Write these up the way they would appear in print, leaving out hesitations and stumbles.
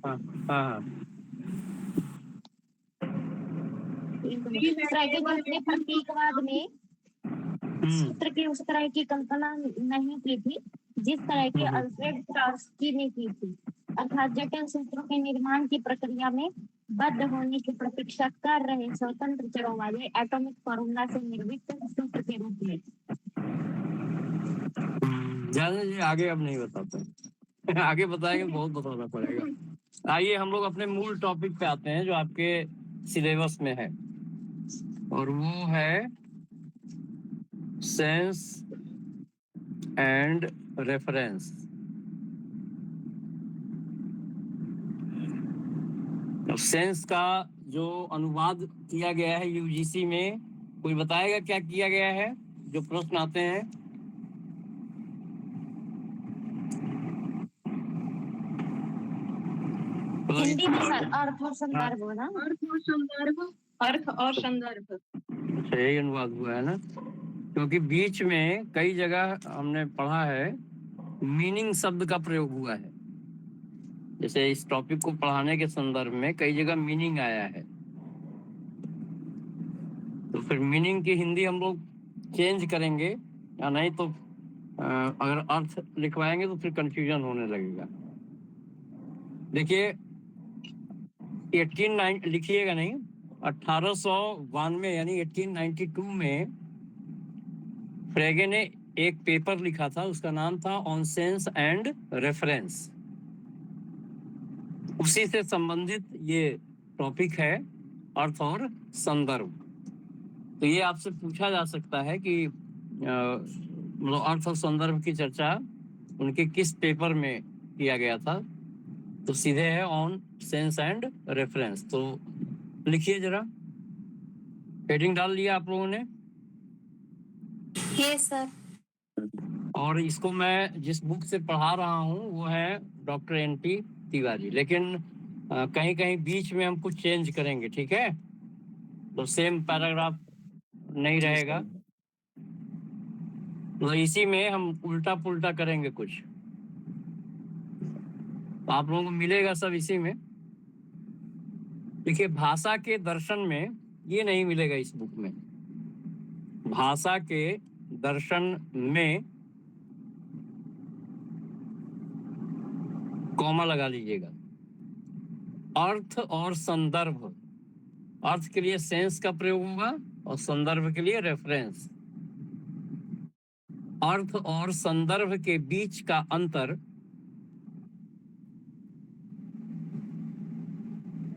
हाँ हाँ इस तरह के दूसरे प्रतीकवाद में सूत्र की उस तरह की कल्पना नहीं की थी जिस तरह की अल्फ्रेड ट्रॉट्स्की ने की थी, अर्थात जटिल सूत्रों के निर्माण की प्रक्रिया में बद्ध होने की प्रतीक्षा कर रहे स्वतंत्र चरों वाले एटॉमिक फॉर्मूला से निर्मित सूत्र के रूप में। ज्यादा जी आगे अब नहीं बताते आगे बताएंगे बहुत बताना पड़ेगा। आइए हम लोग अपने मूल टॉपिक पे आते हैं जो आपके सिलेबस में है, और वो है सेंस एंड रेफरेंस। सेंस का जो अनुवाद किया गया है यूजीसी में, कोई बताएगा क्या किया गया है? जो प्रश्न आते हैं हिंदी में सर अर्थ और संदर्भ ना, अर्थ और संदर्भ सही अनुवाद हुआ है ना, क्योंकि बीच में कई जगह हमने पढ़ा है मीनिंग शब्द का प्रयोग हुआ है। जैसे इस टॉपिक को पढ़ाने के संदर्भ में कई जगह मीनिंग आया है, तो फिर मीनिंग की हिंदी हम लोग चेंज करेंगे, या नहीं तो अगर अर्थ लिखवाएंगे तो फिर कंफ्यूजन होने लगेगा। देखिए 1890 लिखिएगा नहीं, 1892 यानी 1892 में फ्रेगे ने एक पेपर लिखा था, उसका नाम था ऑन सेंस एंड रेफरेंस। उसी से संबंधित ये टॉपिक है, अर्थ और संदर्भ। तो ये आपसे पूछा जा सकता है कि मतलब अर्थ और संदर्भ की चर्चा उनके किस पेपर में किया गया था, तो सीधे है ऑन सेंस एंड रेफरेंस। तो लिखिए जरा, हेडिंग डाल लिया आप लोगों ने? Yes sir. और इसको मैं जिस बुक से पढ़ा रहा हूँ वो है डॉक्टर एनपी तिवारी, लेकिन कहीं कहीं बीच में हम कुछ चेंज करेंगे, ठीक है? तो सेम पैराग्राफ नहीं रहेगा, तो इसी में हम उल्टा पुल्टा करेंगे कुछ, तो आप लोगों को मिलेगा सब इसी में। देखिए भाषा के दर्शन में ये नहीं मिलेगा इस बुक में। भाषा के दर्शन में कॉमा लगा लीजिएगा। अर्थ और संदर्भ, अर्थ के लिए सेंस का प्रयोग होगा और संदर्भ के लिए रेफरेंस। अर्थ और संदर्भ के बीच का अंतर,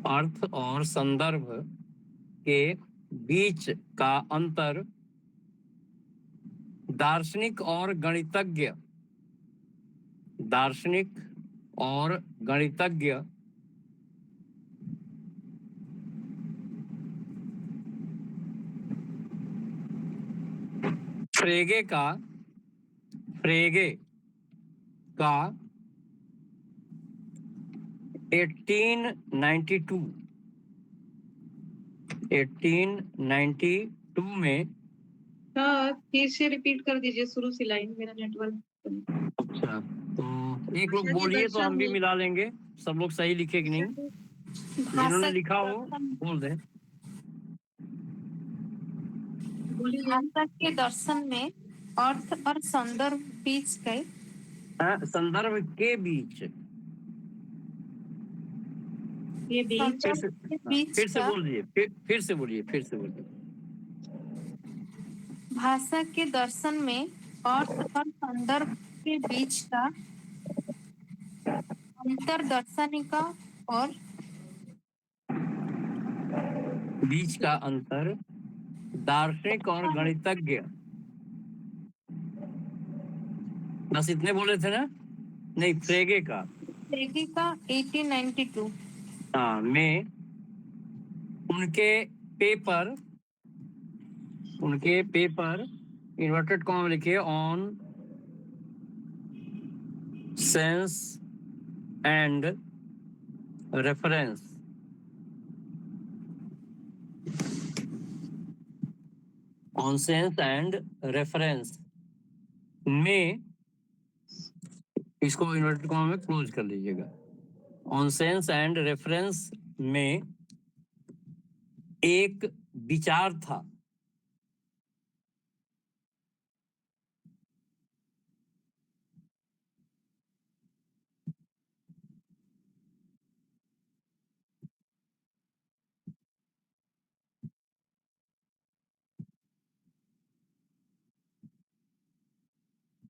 अर्थ और संदर्भ के बीच का अंतर दार्शनिक और गणितज्ञ, दार्शनिक और गणितज्ञ फ्रेगे का 1892 में, फिर से रिपीट कर दीजिए शुरू से लाइन, मेरा नेटवर्क। अच्छा तो एक लोग बोलिए तो हम भी मिला लेंगे, सब लोग सही लिखे कि नहीं, जिन्होंने लिखा हो बोल दें। भाषा के दर्शन में अर्थ और संदर्भ बीच के, संदर्भ के बीच, ये बीच फिर से बोलिए, फिर से बोलिए। भाषा के दर्शन में अर्थ और संदर्भ के बीच का अंतर दार्शनिक और बीच का अंतर दार्शनिक और गणितज्ञ, बस इतने बोले थे ना? नहीं, फ्रेगे का 1892 में उनके पेपर इन्वर्टेड कॉमा लिखिए on sense and reference. On sense and reference में, इसको इन्वर्टेड कॉमा में क्लोज कर लीजिएगा, ऑन सेंस एंड रेफरेंस में एक विचार था।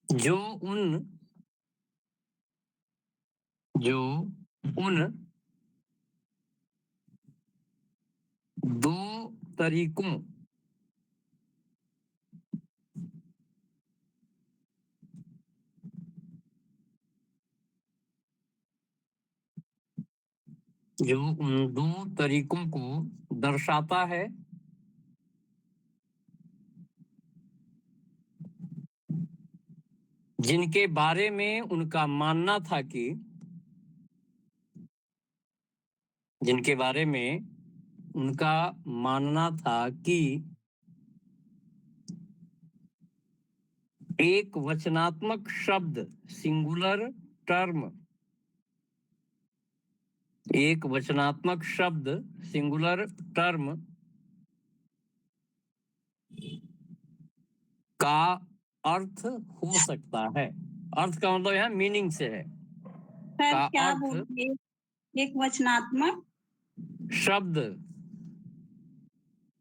जो उन दो तरीकों को दर्शाता है जिनके बारे में उनका मानना था कि एक वचनात्मक शब्द सिंगुलर टर्म का अर्थ हो सकता है। अर्थ का मतलब यहाँ मीनिंग से है। सर का क्या अर्थ बोलते एक वचनात्मक शब्द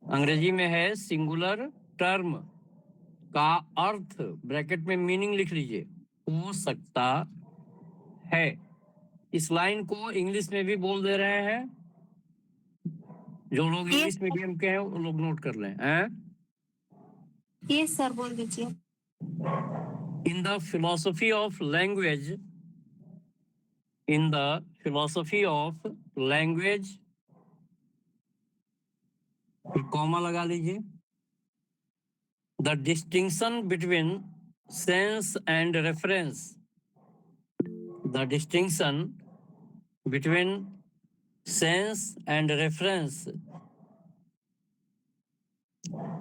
अंग्रेजी में है सिंगुलर टर्म का अर्थ ब्रैकेट में मीनिंग लिख लीजिए हो सकता है। इस लाइन को इंग्लिश में भी बोल दे रहे हैं। जो लोग इंग्लिश मीडियम के हैं वो लोग नोट कर लें। यस सर बोल दीजिए। In the philosophy of language, comma लगा लीजिए। The distinction between sense and reference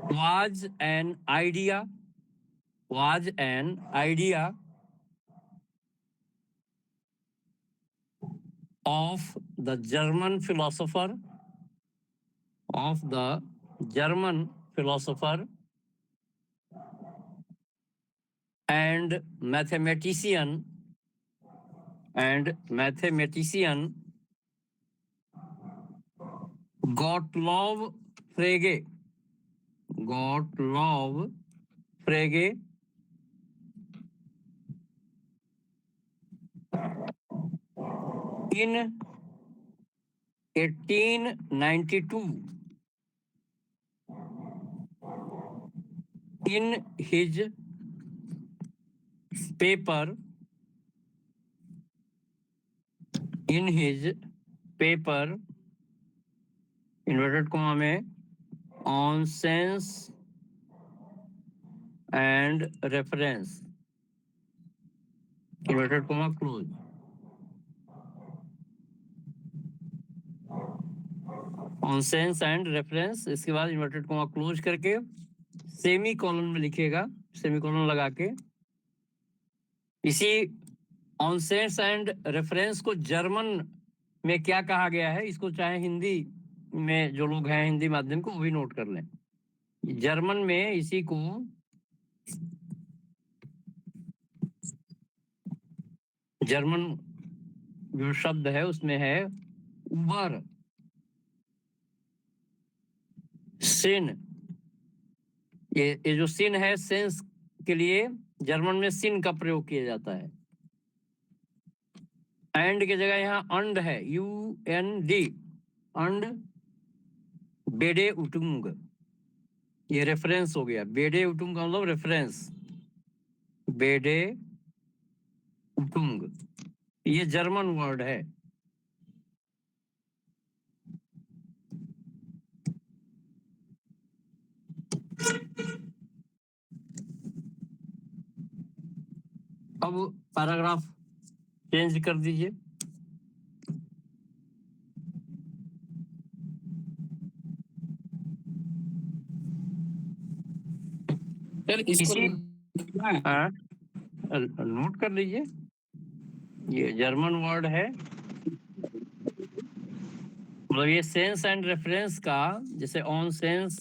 was an idea of the German philosopher and mathematician Gottlob Frege in 1892 in his paper inverted comma में on sense and reference inverted comma close on sense and reference इसके बाद inverted comma close करके semi colon में लिखिएगा। Semi colon लगा के इसी on sense and reference को जर्मन में क्या कहा गया है इसको चाहे हिंदी में जो लोग हैं हिंदी माध्यम को वो भी नोट कर लें। जर्मन में इसी को जर्मन जो शब्द है उसमें है उबर सिन। ये जो सिन है सेंस के लिए जर्मन में सिन का प्रयोग किया जाता है। एंड की जगह यहाँ अंड है UND अंड बेडे उटुंग ये रेफरेंस हो गया। बेडे उटुंग का मतलब रेफरेंस बेडे उटुंग ये जर्मन वर्ड है। अब पैराग्राफ चेंज कर दीजिए। सर इसको नोट कर लीजिए। ये जर्मन वर्ड है मतलब ये सेंस एंड रेफरेंस का, जैसे ऑन सेंस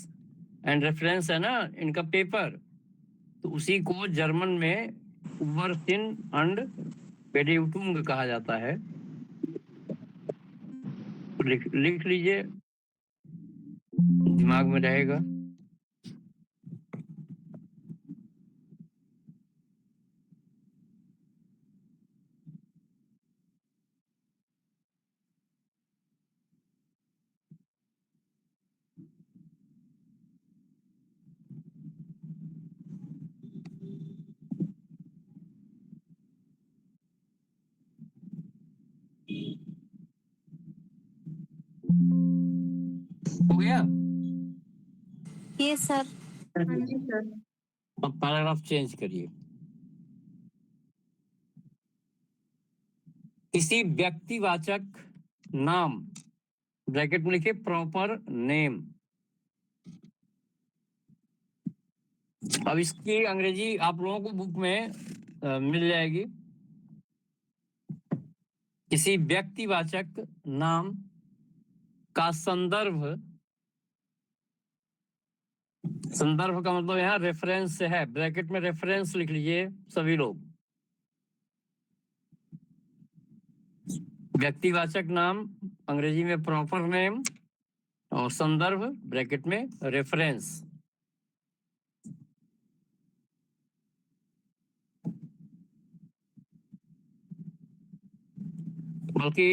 एंड रेफरेंस है ना इनका पेपर, तो उसी को जर्मन में उबरसिन एंड बेडिउटुंग कहा जाता है। तो लिख लीजिए, दिमाग में रहेगा। हो गया? ये सर। हाँ जी सर। अब पैराग्राफ चेंज करिए। किसी व्यक्तिवाचक नाम, ब्रैकेट में लिखिए प्रॉपर नेम। अब इसकी अंग्रेजी आप लोगों को बुक में मिल जाएगी। किसी व्यक्तिवाचक नाम का संदर्भ, संदर्भ का मतलब यहाँ रेफरेंस से है, ब्रैकेट में रेफरेंस लिख लीजिए सभी लोग। व्यक्तिवाचक नाम अंग्रेजी में प्रॉपर नेम, और संदर्भ ब्रैकेट में रेफरेंस। बल्कि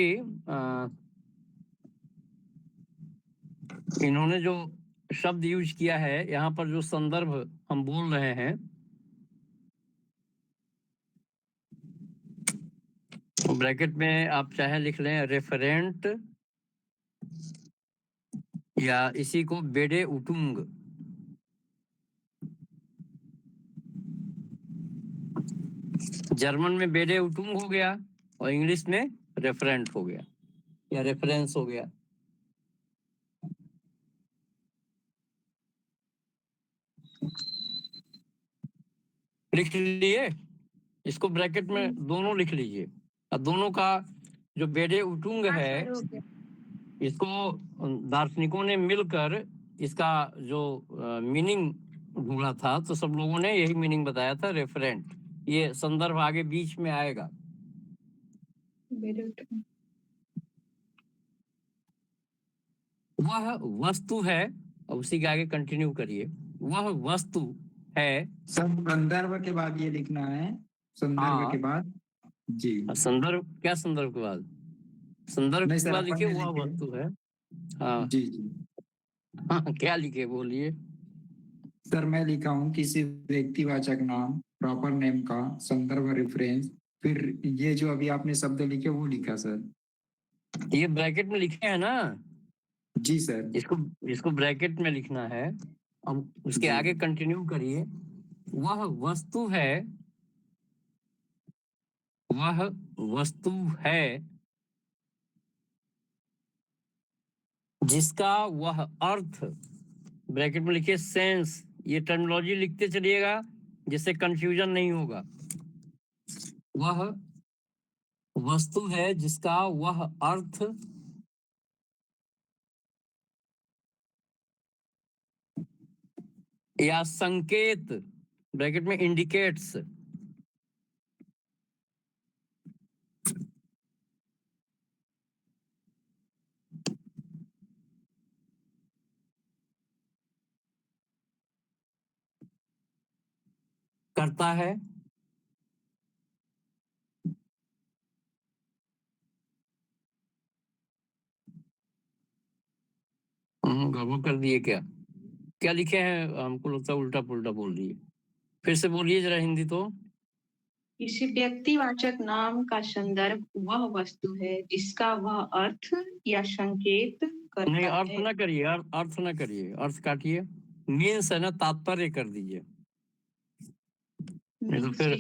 इन्होंने जो शब्द यूज किया है यहाँ पर, जो संदर्भ हम बोल रहे हैं, तो ब्रैकेट में आप चाहे लिख लें रेफरेंट, या इसी को बेडे उटुंग। जर्मन में बेडे उटुंग हो गया, और इंग्लिश में रेफरेंट हो गया या रेफरेंस हो गया। लिख लिए, इसको ब्रैकेट में दोनों लिख लीजिए। और दोनों का जो बेडे उटुंग हाँ है, सर, हो गया। इसको दार्शनिकों ने मिलकर इसका जो मीनिंग ढूंढा था, तो सब लोगों ने यही मीनिंग बताया था, रेफरेंट। ये संदर्भ आगे बीच में आएगा। वह वस्तु है, और उसी के आगे कंटिन्यू करिए। वह वस्तु है, संदर्भ के बाद ये लिखना है, संदर्भ हाँ। के बाद। जी संदर्भ, क्या संदर्भ के बाद? संदर्भ नहीं के सर, बाद अपन लिखिए ने वह लिखे। वस्तु है। हाँ जी जी हाँ, क्या लिखे बोलिए। सर, मैं लिखा हूँ किसी व्यक्तिवाचक नाम, प्रॉपर नेम का संदर्भ रेफरेंस, फिर ये जो अभी आपने शब्द लिखे वो लिखा सर। ये ब्रैकेट में लिखे हैं ना, जी सर। इसको इसको ब्रैकेट में लिखना है। अब उसके जी आगे कंटिन्यू करिए। वह वस्तु है, वह वस्तु है जिसका वह अर्थ, ब्रैकेट में लिखिए सेंस। ये टर्मिनोलॉजी लिखते चलिएगा जिससे कंफ्यूजन नहीं होगा। वह वस्तु है जिसका वह अर्थ या संकेत, ब्रैकेट में इंडिकेट्स, करता है। गड़बड़ कर दिए क्या? क्या लिखे हैं? हमको लगता है उल्टा पुल्टा बोल दिए। फिर से बोलिए जरा हिंदी तो। किसी व्यक्तिवाचक नाम का संदर्भ वह वस्तु है जिसका वह अर्थ या संकेत नहीं, करता अर्थ है। ना करिए, अर्थ ना करिए, अर्थ काटिए। मीन्स है ना, तात्पर्य कर दीजिए, नहीं तो फिर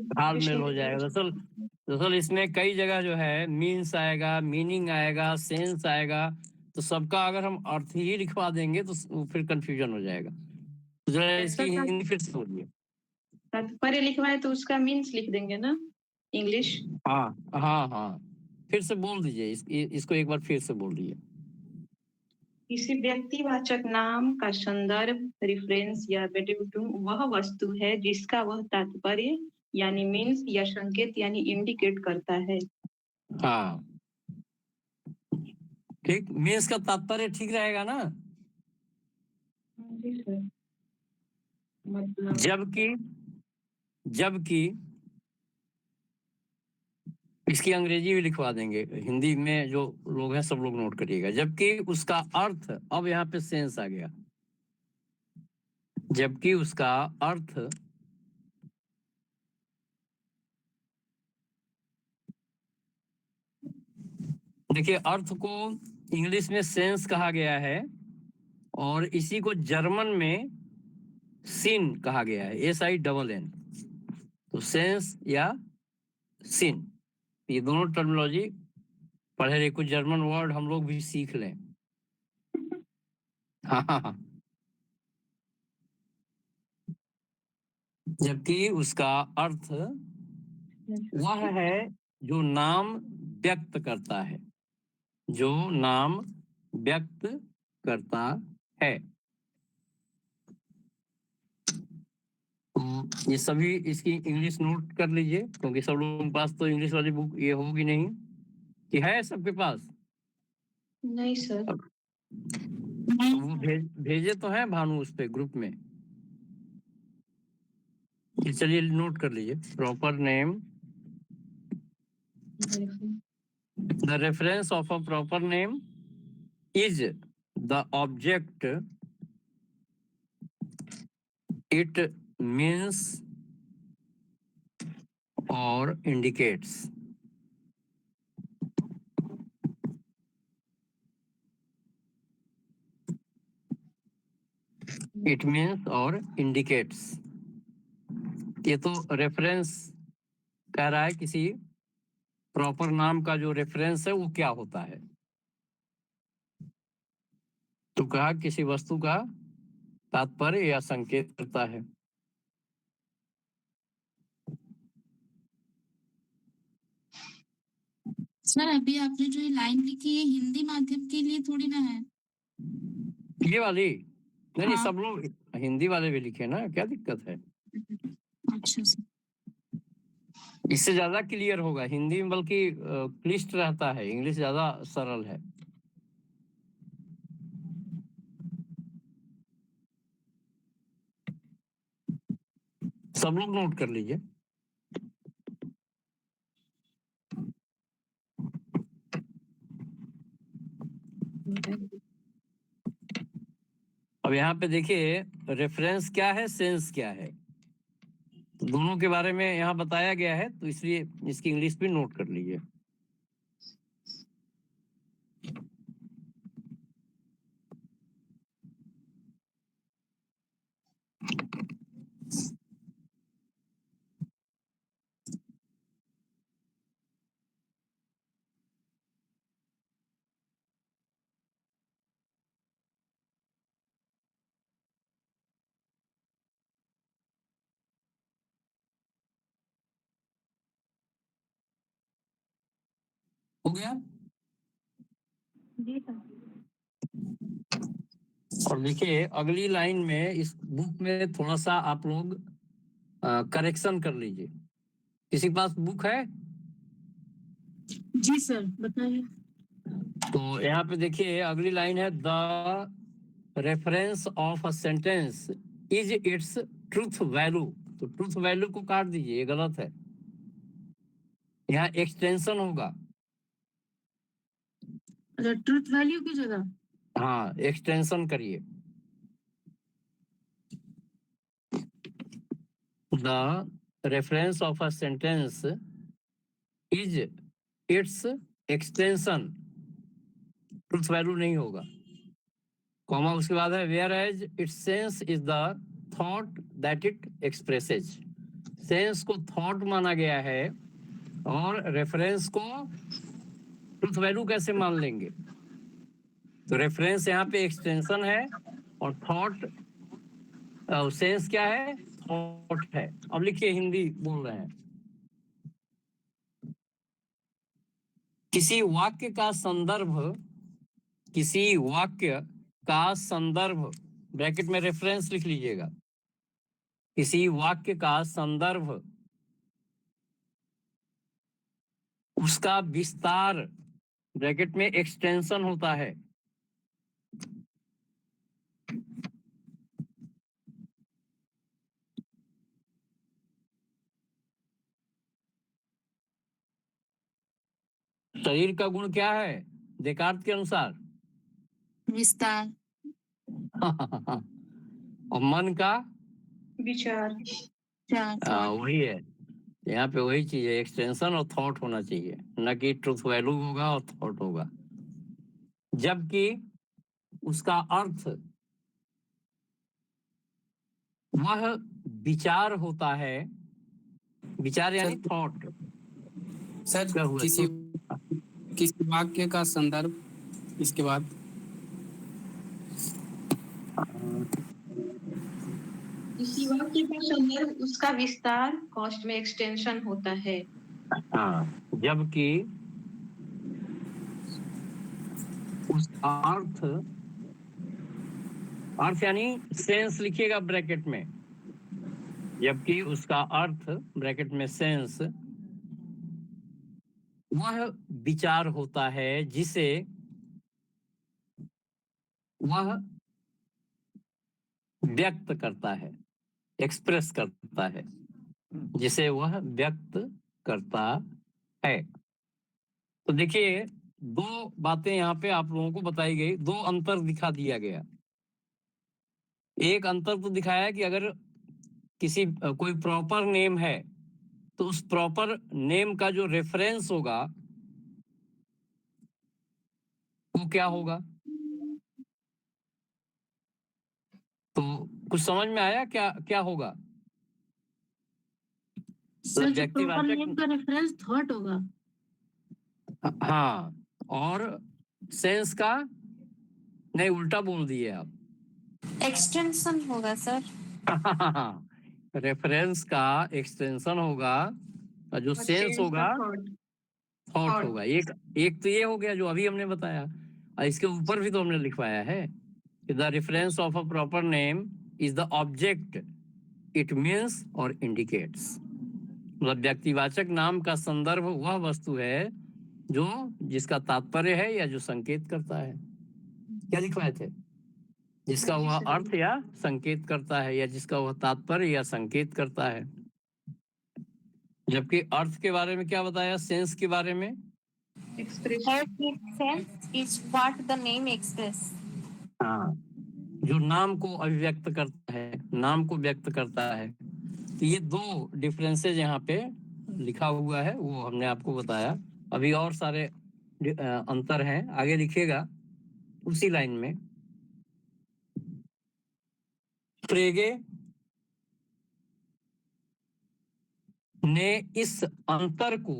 तालमेल हो जाएगा। दरअसल दरअसल इसमें कई जगह जो है मीन्स आएगा, मीनिंग आएगा, सेंस आएगा, तो सबका अगर हम अर्थ ही लिखवा देंगे तो फिर कंफ्यूजन हो जाएगा। तो जरा इसकी हिंदी फिर से बोलिए। तात्पर्य लिखवाए तो उसका मीन्स लिख देंगे ना, इंग्लिश। हाँ हाँ हाँ, फिर से बोल दीजिए, इसको एक बार फिर से बोल दीजिए। किसी व्यक्तिवाचक नाम का संदर्भ, रेफरेंस या वेटिटुम वह वस्तु है जिसका वह तात्पर्य यानी मीन्स या संकेत यानी इंडिकेट करता है। हाँ, ठीक। मीन्स का तात्पर्य ठीक रहेगा ना। जी सर। मतलब जबकि जबकि इसकी अंग्रेजी भी लिखवा देंगे, हिंदी में जो लोग हैं सब लोग नोट करिएगा। जबकि उसका अर्थ, अब यहाँ पे सेंस आ गया, जबकि उसका अर्थ देखिए, अर्थ को इंग्लिश में सेंस कहा गया है और इसी को जर्मन में सिन कहा गया है, SINN। तो सेंस या सिन, ये दोनों टर्मिनोलॉजी पढ़े रहे, कुछ जर्मन वर्ड हम लोग भी सीख लें। हाँ हाँ हाँ। जबकि उसका अर्थ वह है जो नाम व्यक्त करता है, जो नाम व्यक्त करता है। ये सभी इसकी इंग्लिश नोट कर लीजिए, क्योंकि सब लोगों के पास तो इंग्लिश वाली बुक ये होगी नहीं, कि है सबके पास? नहीं सर। वो भेजे तो है भानु उस पे ग्रुप में। ये चलिए नोट कर लीजिए। Proper name, the reference of a proper name is the object it means or indicates। It means or indicates। ये तो रेफरेंस कह रहा है किसी प्रॉपर नाम का जो रेफरेंस है वो क्या होता है। तो कहा किसी वस्तु का तात्पर्य या संकेत करता है। सर अभी आपने जो ये लाइन लिखी है हिंदी माध्यम के लिए थोड़ी ना है। ये वाली नहीं, हाँ। सब लोग हिंदी वाले भी लिखे ना, क्या दिक्कत है? अच्छा सर। इससे ज्यादा क्लियर होगा हिंदी में, बल्कि क्लिष्ट रहता है, इंग्लिश ज्यादा सरल है। सब लोग नोट कर लीजिए। अब यहाँ पे देखिए, रेफरेंस क्या है, सेंस क्या है, तो दोनों के बारे में यहाँ बताया गया है, तो इसलिए इसकी इंग्लिश भी नोट कर लीजिए। हो गया? जी सर। और देखिए अगली लाइन में इस बुक में थोड़ा सा आप लोग करेक्शन कर लीजिए। किसी के पास बुक है? जी सर बताइए। तो यहाँ पे देखिए अगली लाइन है, the reference of a sentence is its truth value. तो ट्रूथ वैल्यू को काट दीजिए, ये गलत है, यहाँ एक्सटेंशन होगा। अच्छा, ट्रूथ वैल्यू की जगह? हाँ, एक्सटेंशन करिए। The reference of a sentence is its extension, truth value नहीं होगा। कॉमा उसके बाद है, whereas its sense is the thought that it expresses. Sense को थॉट माना गया है और रेफरेंस को ट्रूथ वैल्यू कैसे मान लेंगे? तो रेफरेंस यहाँ पे एक्सटेंशन है और थॉट सेंस क्या है? थॉट है। अब लिखिए, हिंदी बोल रहे हैं। किसी वाक्य का संदर्भ किसी वाक्य का संदर्भ, ब्रैकेट में रेफरेंस लिख लीजिएगा, किसी वाक्य का संदर्भ, उसका विस्तार, ब्रैकेट में एक्सटेंशन होता है, शरीर का गुण क्या है देकार्त के अनुसार? विस्तार। और मन का विचार। वही है, यहाँ पे वही चीज है, एक्सटेंशन और थॉट होना चाहिए, न कि ट्रुथ वैल्यू होगा और थॉट होगा। जबकि उसका अर्थ वह विचार होता है, विचार यानी थॉट। सर क्या हुआ? किसी वाक्य का संदर्भ, इसके बाद किसी वाक्य का संदर्भ, उसका विस्तार, कॉस्ट में एक्सटेंशन होता है। हाँ, जबकि उसका अर्थ, अर्थ यानी सेंस लिखिएगा ब्रैकेट में, जबकि उसका अर्थ ब्रैकेट में सेंस वह विचार होता है जिसे वह व्यक्त करता है, एक्सप्रेस करता है, जिसे वह व्यक्त करता है। तो देखिए, दो बातें यहाँ पे आप लोगों को बताई गई, दो अंतर दिखा दिया गया। एक अंतर तो दिखाया कि अगर किसी कोई प्रॉपर नेम है तो उस प्रॉपर नेम का जो रेफरेंस होगा वो क्या होगा। तो कुछ समझ में आया क्या क्या होगा? सर, जो प्रॉपर व्यक्तिवाचक, नेम का रेफरेंस थॉट होगा। हाँ, और सेंस का नहीं, उल्टा बोल दिए आप। एक्सटेंशन होगा सर। रेफरेंस का एक्सटेंशन होगा और जो सेंस होगा थॉट होगा। एक एक तो ये हो गया जो अभी हमने बताया, और इसके ऊपर भी तो हमने लिखवाया है कि the reference of a proper name is the object it means और इंडिकेट्स। मतलब व्यक्तिवाचक नाम का संदर्भ वह वस्तु है जो जिसका तात्पर्य है या जो संकेत करता है। क्या लिखवाए थे? जिसका वह अर्थ या संकेत करता है, या जिसका वह तात्पर्य या संकेत करता है। जबकि अर्थ के बारे में क्या बताया, सेंस के बारे में? Sense is what the name express. हाँ, जो नाम को अभिव्यक्त करता है, नाम को व्यक्त करता है। तो ये दो डिफरेंसेज यहाँ पे लिखा हुआ है, वो हमने आपको बताया। अभी और सारे अंतर हैं, आगे लिखिएगा उसी लाइन में। फ्रेगे ने इस अंतर को,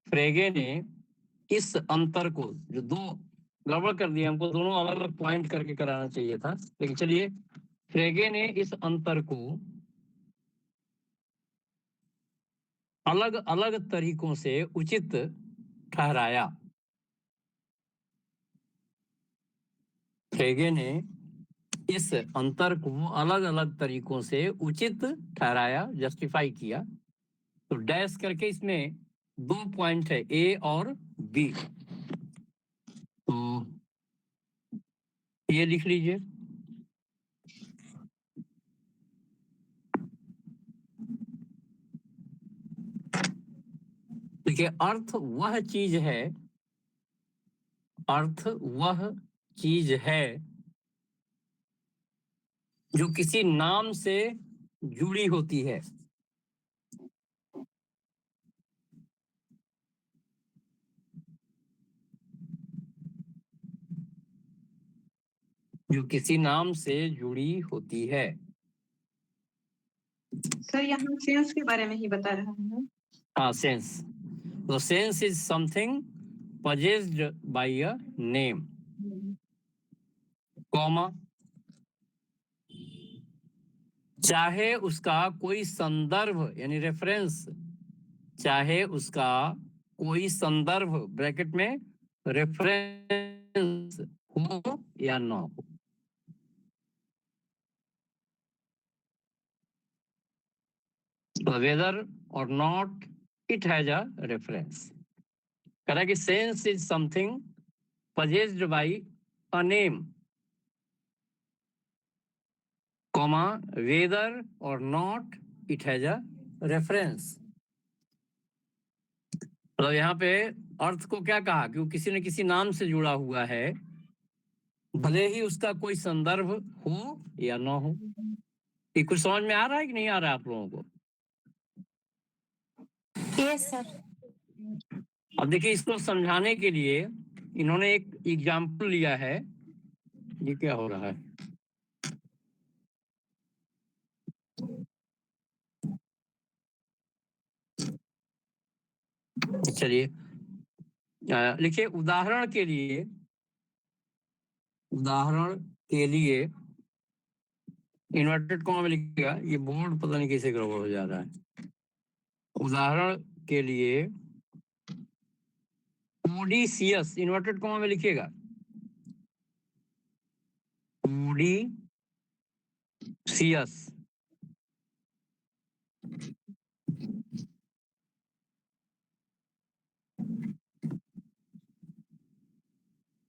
फ्रेगे ने इस अंतर को, जो दो गड़बड़ कर दिया, हमको दोनों अलग अलग पॉइंट करके कराना चाहिए था, लेकिन चलिए, फ्रेगे ने इस अंतर को अलग अलग तरीकों से उचित ठहराया। फ्रेगे ने इस अंतर को अलग अलग तरीकों से उचित ठहराया, जस्टिफाई किया। तो डैश करके इसमें दो पॉइंट है, ए और बी, तो ये लिख लीजिए। देखिए, अर्थ वह चीज है, अर्थ वह चीज है जो किसी नाम से जुड़ी होती है। जो किसी नाम से जुड़ी होती है। सर यहाँ सेंस के बारे में ही बता रहा हूँ। हाँ, सेंस। तो sense is something possessed by a name, comma, चाहे उसका कोई संदर्भ यानी रेफरेंस, चाहे उसका कोई संदर्भ ब्रैकेट में रेफरेंस हो या ना हो। whether or not it has a reference. कह रहा है कि sense is something possessed by a name, comma, whether or not it has a reference. मतलब यहाँ पे अर्थ को क्या कहा कि वो किसी न किसी नाम से जुड़ा हुआ है, भले ही उसका कोई संदर्भ हो या ना हो। ये कुछ समझ में आ रहा है कि नहीं आ रहा है आप लोगों को? Yes sir. अब देखिए, इसको समझाने के लिए इन्होंने एक एग्जाम्पल लिया है। ये क्या हो रहा है? चलिए लिखिए, उदाहरण के लिए इन्वर्टेड कॉमा में लिखिएगा। ये बोर्ड पता नहीं कैसे गड़बड़ हो जा रहा है। उदाहरण के लिए ओडीसीएस इन्वर्टेड कॉमा में लिखिएगा। ओडीसीएस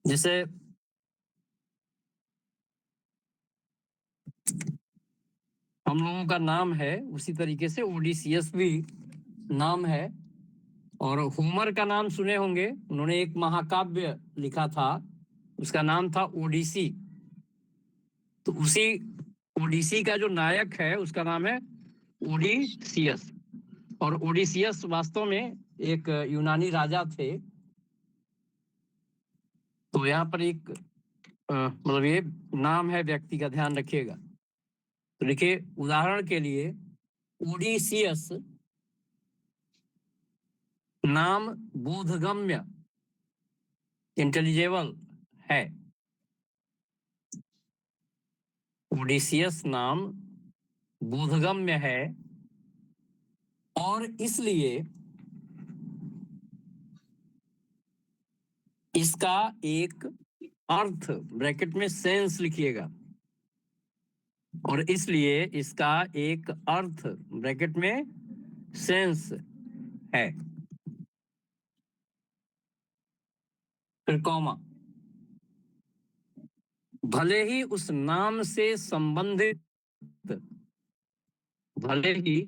जैसे हम लोगों का नाम है, उसी तरीके से ओडीसीएस भी नाम है। और होमर का नाम सुने होंगे, उन्होंने एक महाकाव्य लिखा था, उसका नाम था ओडिसी। तो उसी ओडिसी का जो नायक है उसका नाम है ओडिसियस। और ओडिसियस वास्तव में एक यूनानी राजा थे। तो यहाँ पर एक मतलब ये नाम है व्यक्ति का, ध्यान रखिएगा। तो लिखिए, उदाहरण के लिए ओडिसियस नाम बोधगम्य, इंटेलिजेबल है। ओडिसियस नाम बोधगम्य है और इसलिए इसका एक अर्थ, ब्रैकेट में सेंस लिखिएगा, और इसलिए इसका एक अर्थ, ब्रैकेट में सेंस है। फिर कॉमा, भले ही उस नाम से संबंधित, भले ही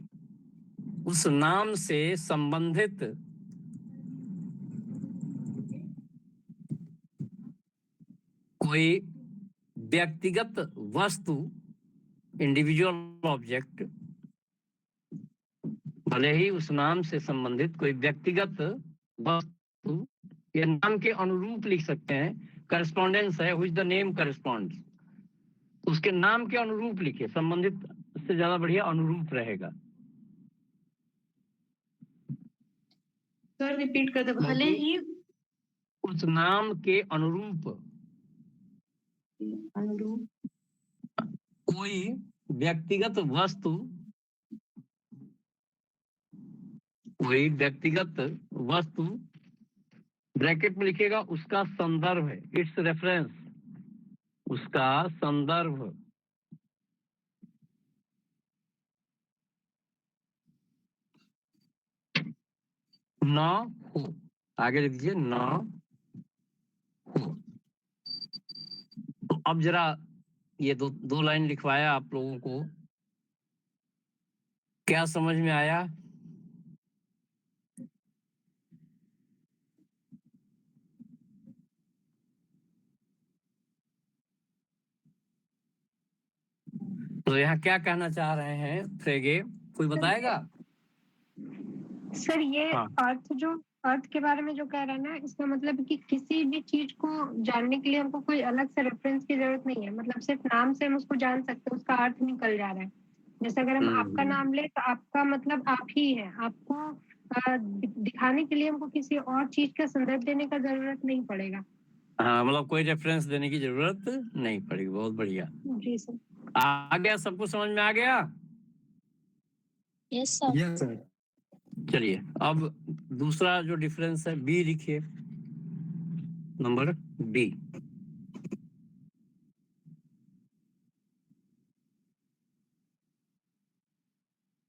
उस नाम से संबंधित कोई व्यक्तिगत वस्तु, इंडिविजुअल ऑब्जेक्ट, भले ही उस नाम से संबंधित कोई व्यक्तिगत वस्तु, ये नाम के अनुरूप लिख सकते हैं, करस्पॉन्डेंस है, व्हिच द नेम करस्पॉन्ड्स, उसके नाम के अनुरूप लिखिए, संबंधित से ज्यादा बढ़िया अनुरूप रहेगा। सर रिपीट कर दो। भले ही उस नाम के अनुरूप कोई व्यक्तिगत वस्तु, कोई व्यक्तिगत वस्तु, ब्रैकेट में लिखिएगा, उसका संदर्भ है, इट्स रेफरेंस, उसका संदर्भ ना हो। आगे लिख दीजिए, ना हो। तो अब जरा ये दो लाइन लिखवाया आप लोगों को, क्या समझ में आया? तो यहाँ क्या कहना चाह रहे हैं फ्रेगे, कोई बताएगा? सर ये हाँ। अर्थ के बारे में जो कह रहे हैं ना, इसका मतलब कि किसी भी चीज को जानने के लिए हमको कोई अलग से रेफरेंस की जरूरत नहीं है। मतलब सिर्फ नाम से हम उसको जान सकते हैं, उसका अर्थ निकल जा रहा है। जैसे अगर हम आपका नाम ले तो आपका मतलब आप ही है। आपको दिखाने के लिए हमको किसी और चीज का संदर्भ देने का जरूरत नहीं पड़ेगा। हाँ, मतलब कोई रेफरेंस देने की जरूरत नहीं पड़ेगी। बहुत बढ़िया जी सर। आ गया, सबको समझ में आ गया? Yes sir. Yes sir. चलिए, अब दूसरा जो डिफरेंस है, बी लिखिए, नंबर बी।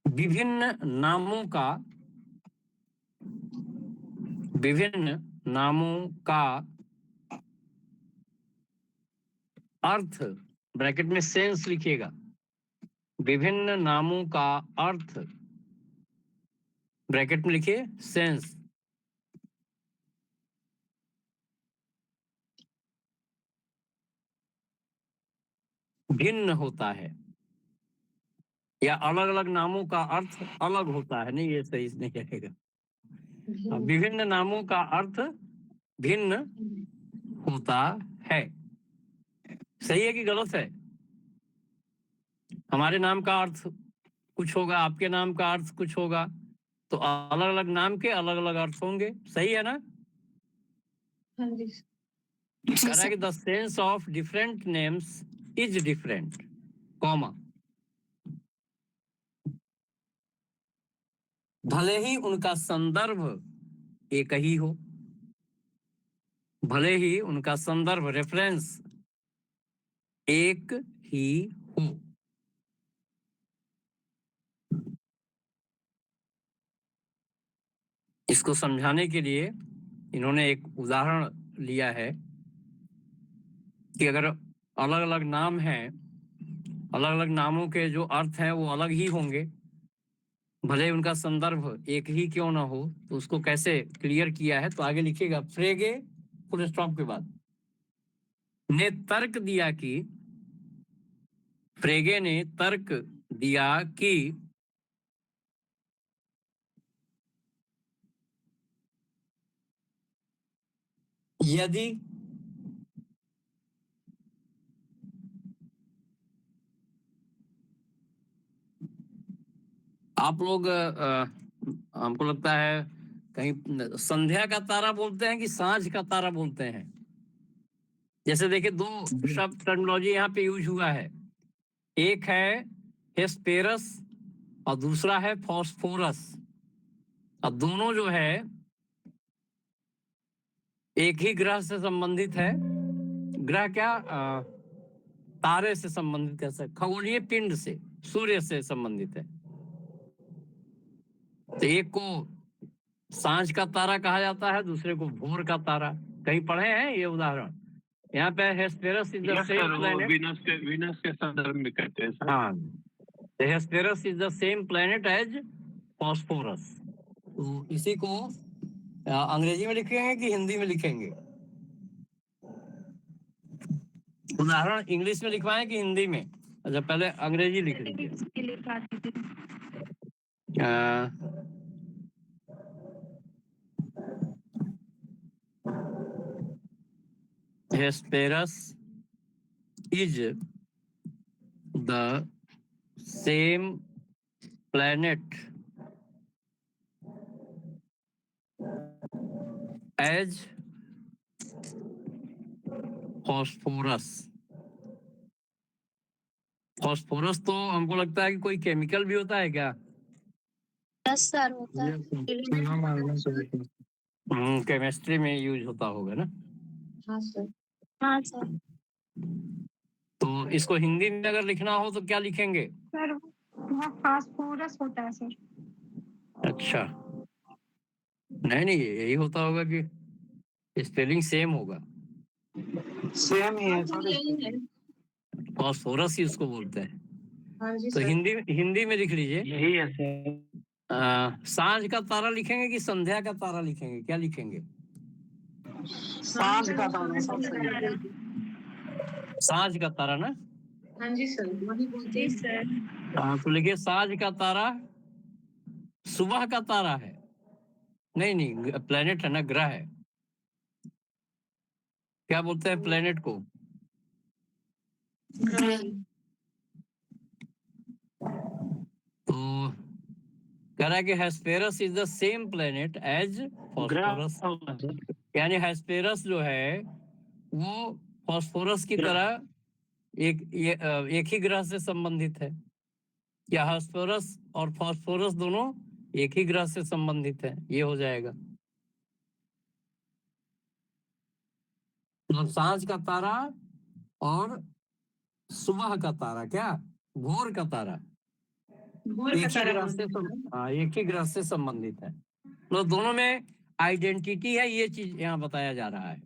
विभिन्न नामों का अर्थ, ब्रैकेट में सेंस लिखिएगा, विभिन्न नामों का अर्थ, ब्रैकेट में लिखिए सेंस, भिन्न होता है, या अलग अलग नामों का अर्थ अलग होता है। नहीं, ये सही नहीं रहेगा। विभिन्न नामों का अर्थ भिन्न होता है। सही है कि गलत है? हमारे नाम का अर्थ कुछ होगा, आपके नाम का अर्थ कुछ होगा, तो अलग अलग नाम के अलग अलग अर्थ होंगे। सही है ना? हाँ जी। कह रहा है कि the sense of different names is different, comma, भले ही उनका संदर्भ एक ही हो, भले ही उनका संदर्भ रेफरेंस एक ही हो। इसको समझाने के लिए इन्होंने एक उदाहरण लिया है कि अगर अलग अलग नाम हैं, अलग अलग नामों के जो अर्थ हैं वो अलग ही होंगे, भले उनका संदर्भ एक ही क्यों ना हो, तो उसको कैसे क्लियर किया है। तो आगे लिखिएगा, फ्रेगे फुल स्टॉप के बाद ने तर्क दिया कि, फ्रेगे ने तर्क दिया कि यदि आप लोग हमको लगता है कहीं संध्या का तारा बोलते हैं कि सांझ का तारा बोलते हैं। जैसे देखिए, दो शब्द टर्मिनोलॉजी यहाँ पे यूज हुआ है, एक है हेस्पेरस और दूसरा है फॉस्फोरस। अब दोनों जो है एक ही ग्रह से संबंधित है। ग्रह क्या, तारे से संबंधित, कैसे, खगोलीय पिंड से, सूर्य से संबंधित है। तो एक को सांझ का तारा कहा जाता है, दूसरे को भोर का तारा। कहीं पढ़े हैं ये उदाहरण? यहाँ पे Hesperus is the same planet, Venus के संदर्भ में कहते हैं सर। हाँ, Hesperus is the same planet as Phosphorus. तो इसी को अंग्रेजी में लिखेंगे कि हिंदी में लिखेंगे? उदाहरण इंग्लिश में लिखवाएं कि हिंदी में? अच्छा, पहले अंग्रेजी लिख लीजिए। Hesperus is the same planet as phosphorus। Phosphorus तो हमको लगता है कि कोई केमिकल भी होता है क्या? यस सर, होता है। केमिस्ट्री में यूज होता होगा ना? हाँ सर। हाँ सर। तो इसको हिंदी में अगर लिखना हो तो क्या लिखेंगे? सर वहाँ फास्फोरस होता है सर। अच्छा, नहीं यही होता होगा कि स्पेलिंग सेम होगा। सेम ही है सर, फॉस्फोरस ही उसको बोलते हैं। हाँ जी तो सर। हिंदी में लिख लीजिए। यही है सर। सांझ का तारा लिखेंगे कि संध्या का तारा लिखेंगे? क्या लिखेंगे? सांझ का तारा सर। सांझ का तारा ना? हाँ जी सर, वही बोलते हैं सर। तो लिखिए, सांझ का तारा सुबह का तारा है। नहीं, प्लेनेट है ना, ग्रह है। क्या बोलते हैं प्लेनेट को? तो कह रहा है कि Hesperus is the same planet as Phosphorus, यानी हेस्पेरस जो है वो फॉस्फोरस की तरह एक ही ग्रह से संबंधित है। या हेस्पेरस और फॉस्फोरस दोनों एक ही ग्रह से संबंधित है, ये हो जाएगा। तो सांझ का तारा और सुबह का तारा, क्या भोर का तारा, भोर एक का ही तारा ग्रह कौन से सा है? हाँ, एक ही ग्रह से संबंधित है। तो दोनों में आइडेंटिटी है, ये चीज यहाँ बताया जा रहा है।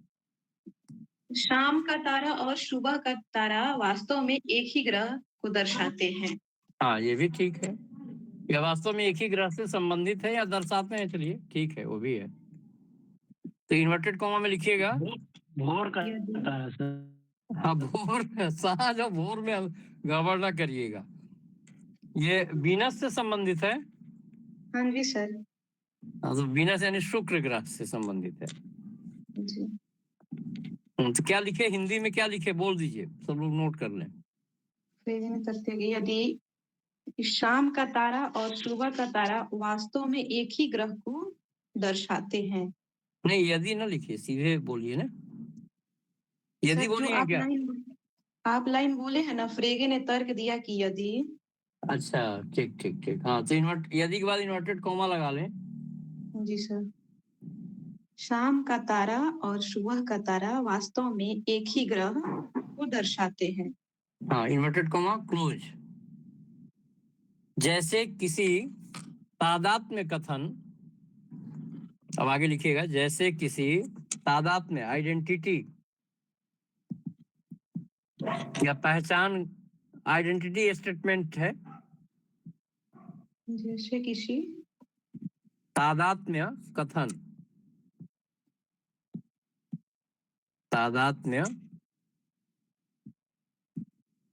शाम का तारा और सुबह का तारा वास्तव में एक ही ग्रह को दर्शाते हैं। हाँ, ये भी ठीक है। यह वास्तव में एक ही ग्रह से संबंधित है या दर्शाते हैं, चलिए ठीक है, वो भी है। तो इन्वर्टेड कॉमा में लिखिएगा भोर का यदि तारा सर। हाँ, भोर साँझ और भोर में गड़बड़ ना करिएगा। ये वीनस से संबंधित है। हाँ जी सर। हाँ, तो वीनस यानी शुक्र ग्रह से संबंधित है। जी तो क्या लिखे हिंदी में, क्या लिखे बोल दीजिए, सब लोग नोट कर लें। प्रेजेंट करते हुए यदि शाम का तारा और सुबह का तारा वास्तव में एक ही ग्रह को दर्शाते हैं। नहीं, यदि ना लिखिए, सीधे बोलिए ना। यदि सर जो बोलिए क्या? आप लाइन बोले हैं ना, फ्रेगे ने तर्क दिया कि यदि। अच्छा, ठीक ठीक ठीक। हाँ, तो यदि के बाद इन्वर्टेड कॉमा लगा लें। जी सर। शाम का तारा और सुबह का तारा वास्तव में एक ही ग्रह को दर्शाते हैं। हाँ, इन्वर्टेड कॉमा क्लोज। जैसे किसी तादात्म्य कथन, अब आगे लिखिएगा, जैसे किसी तादात्म्य आइडेंटिटी या पहचान, आइडेंटिटी स्टेटमेंट है। जैसे किसी तादात्म्य कथन, तादात्म्य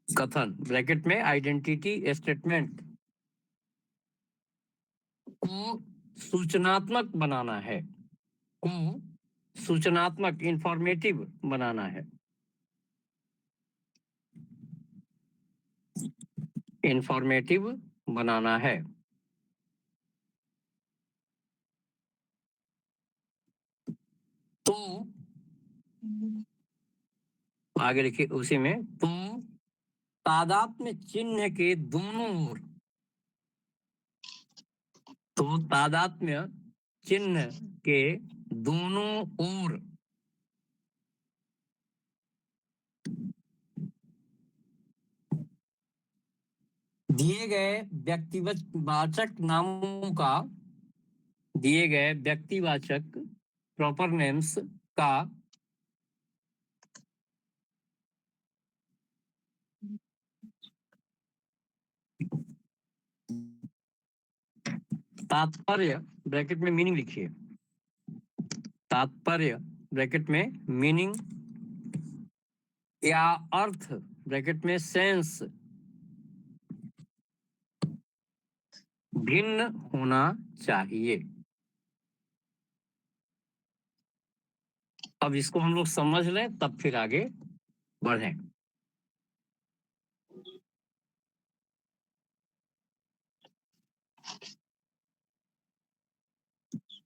कथन ब्रैकेट में आइडेंटिटी स्टेटमेंट को सूचनात्मक बनाना है, को सूचनात्मक इंफॉर्मेटिव बनाना है, इंफॉर्मेटिव बनाना है। तो आगे लिखिए उसी में, तो तादात्म्य चिन्ह के दोनों ओर, तो तादात्म्य चिन्ह के दोनों ओर दिए गए व्यक्तिवाचक नामों का, दिए गए व्यक्तिवाचक प्रॉपर नेम्स का तात्पर्य ब्रैकेट में मीनिंग लिखिए, तात्पर्य ब्रैकेट में मीनिंग या अर्थ ब्रैकेट में सेंस भिन्न होना चाहिए। अब इसको हम लोग समझ लें, तब फिर आगे बढ़ें।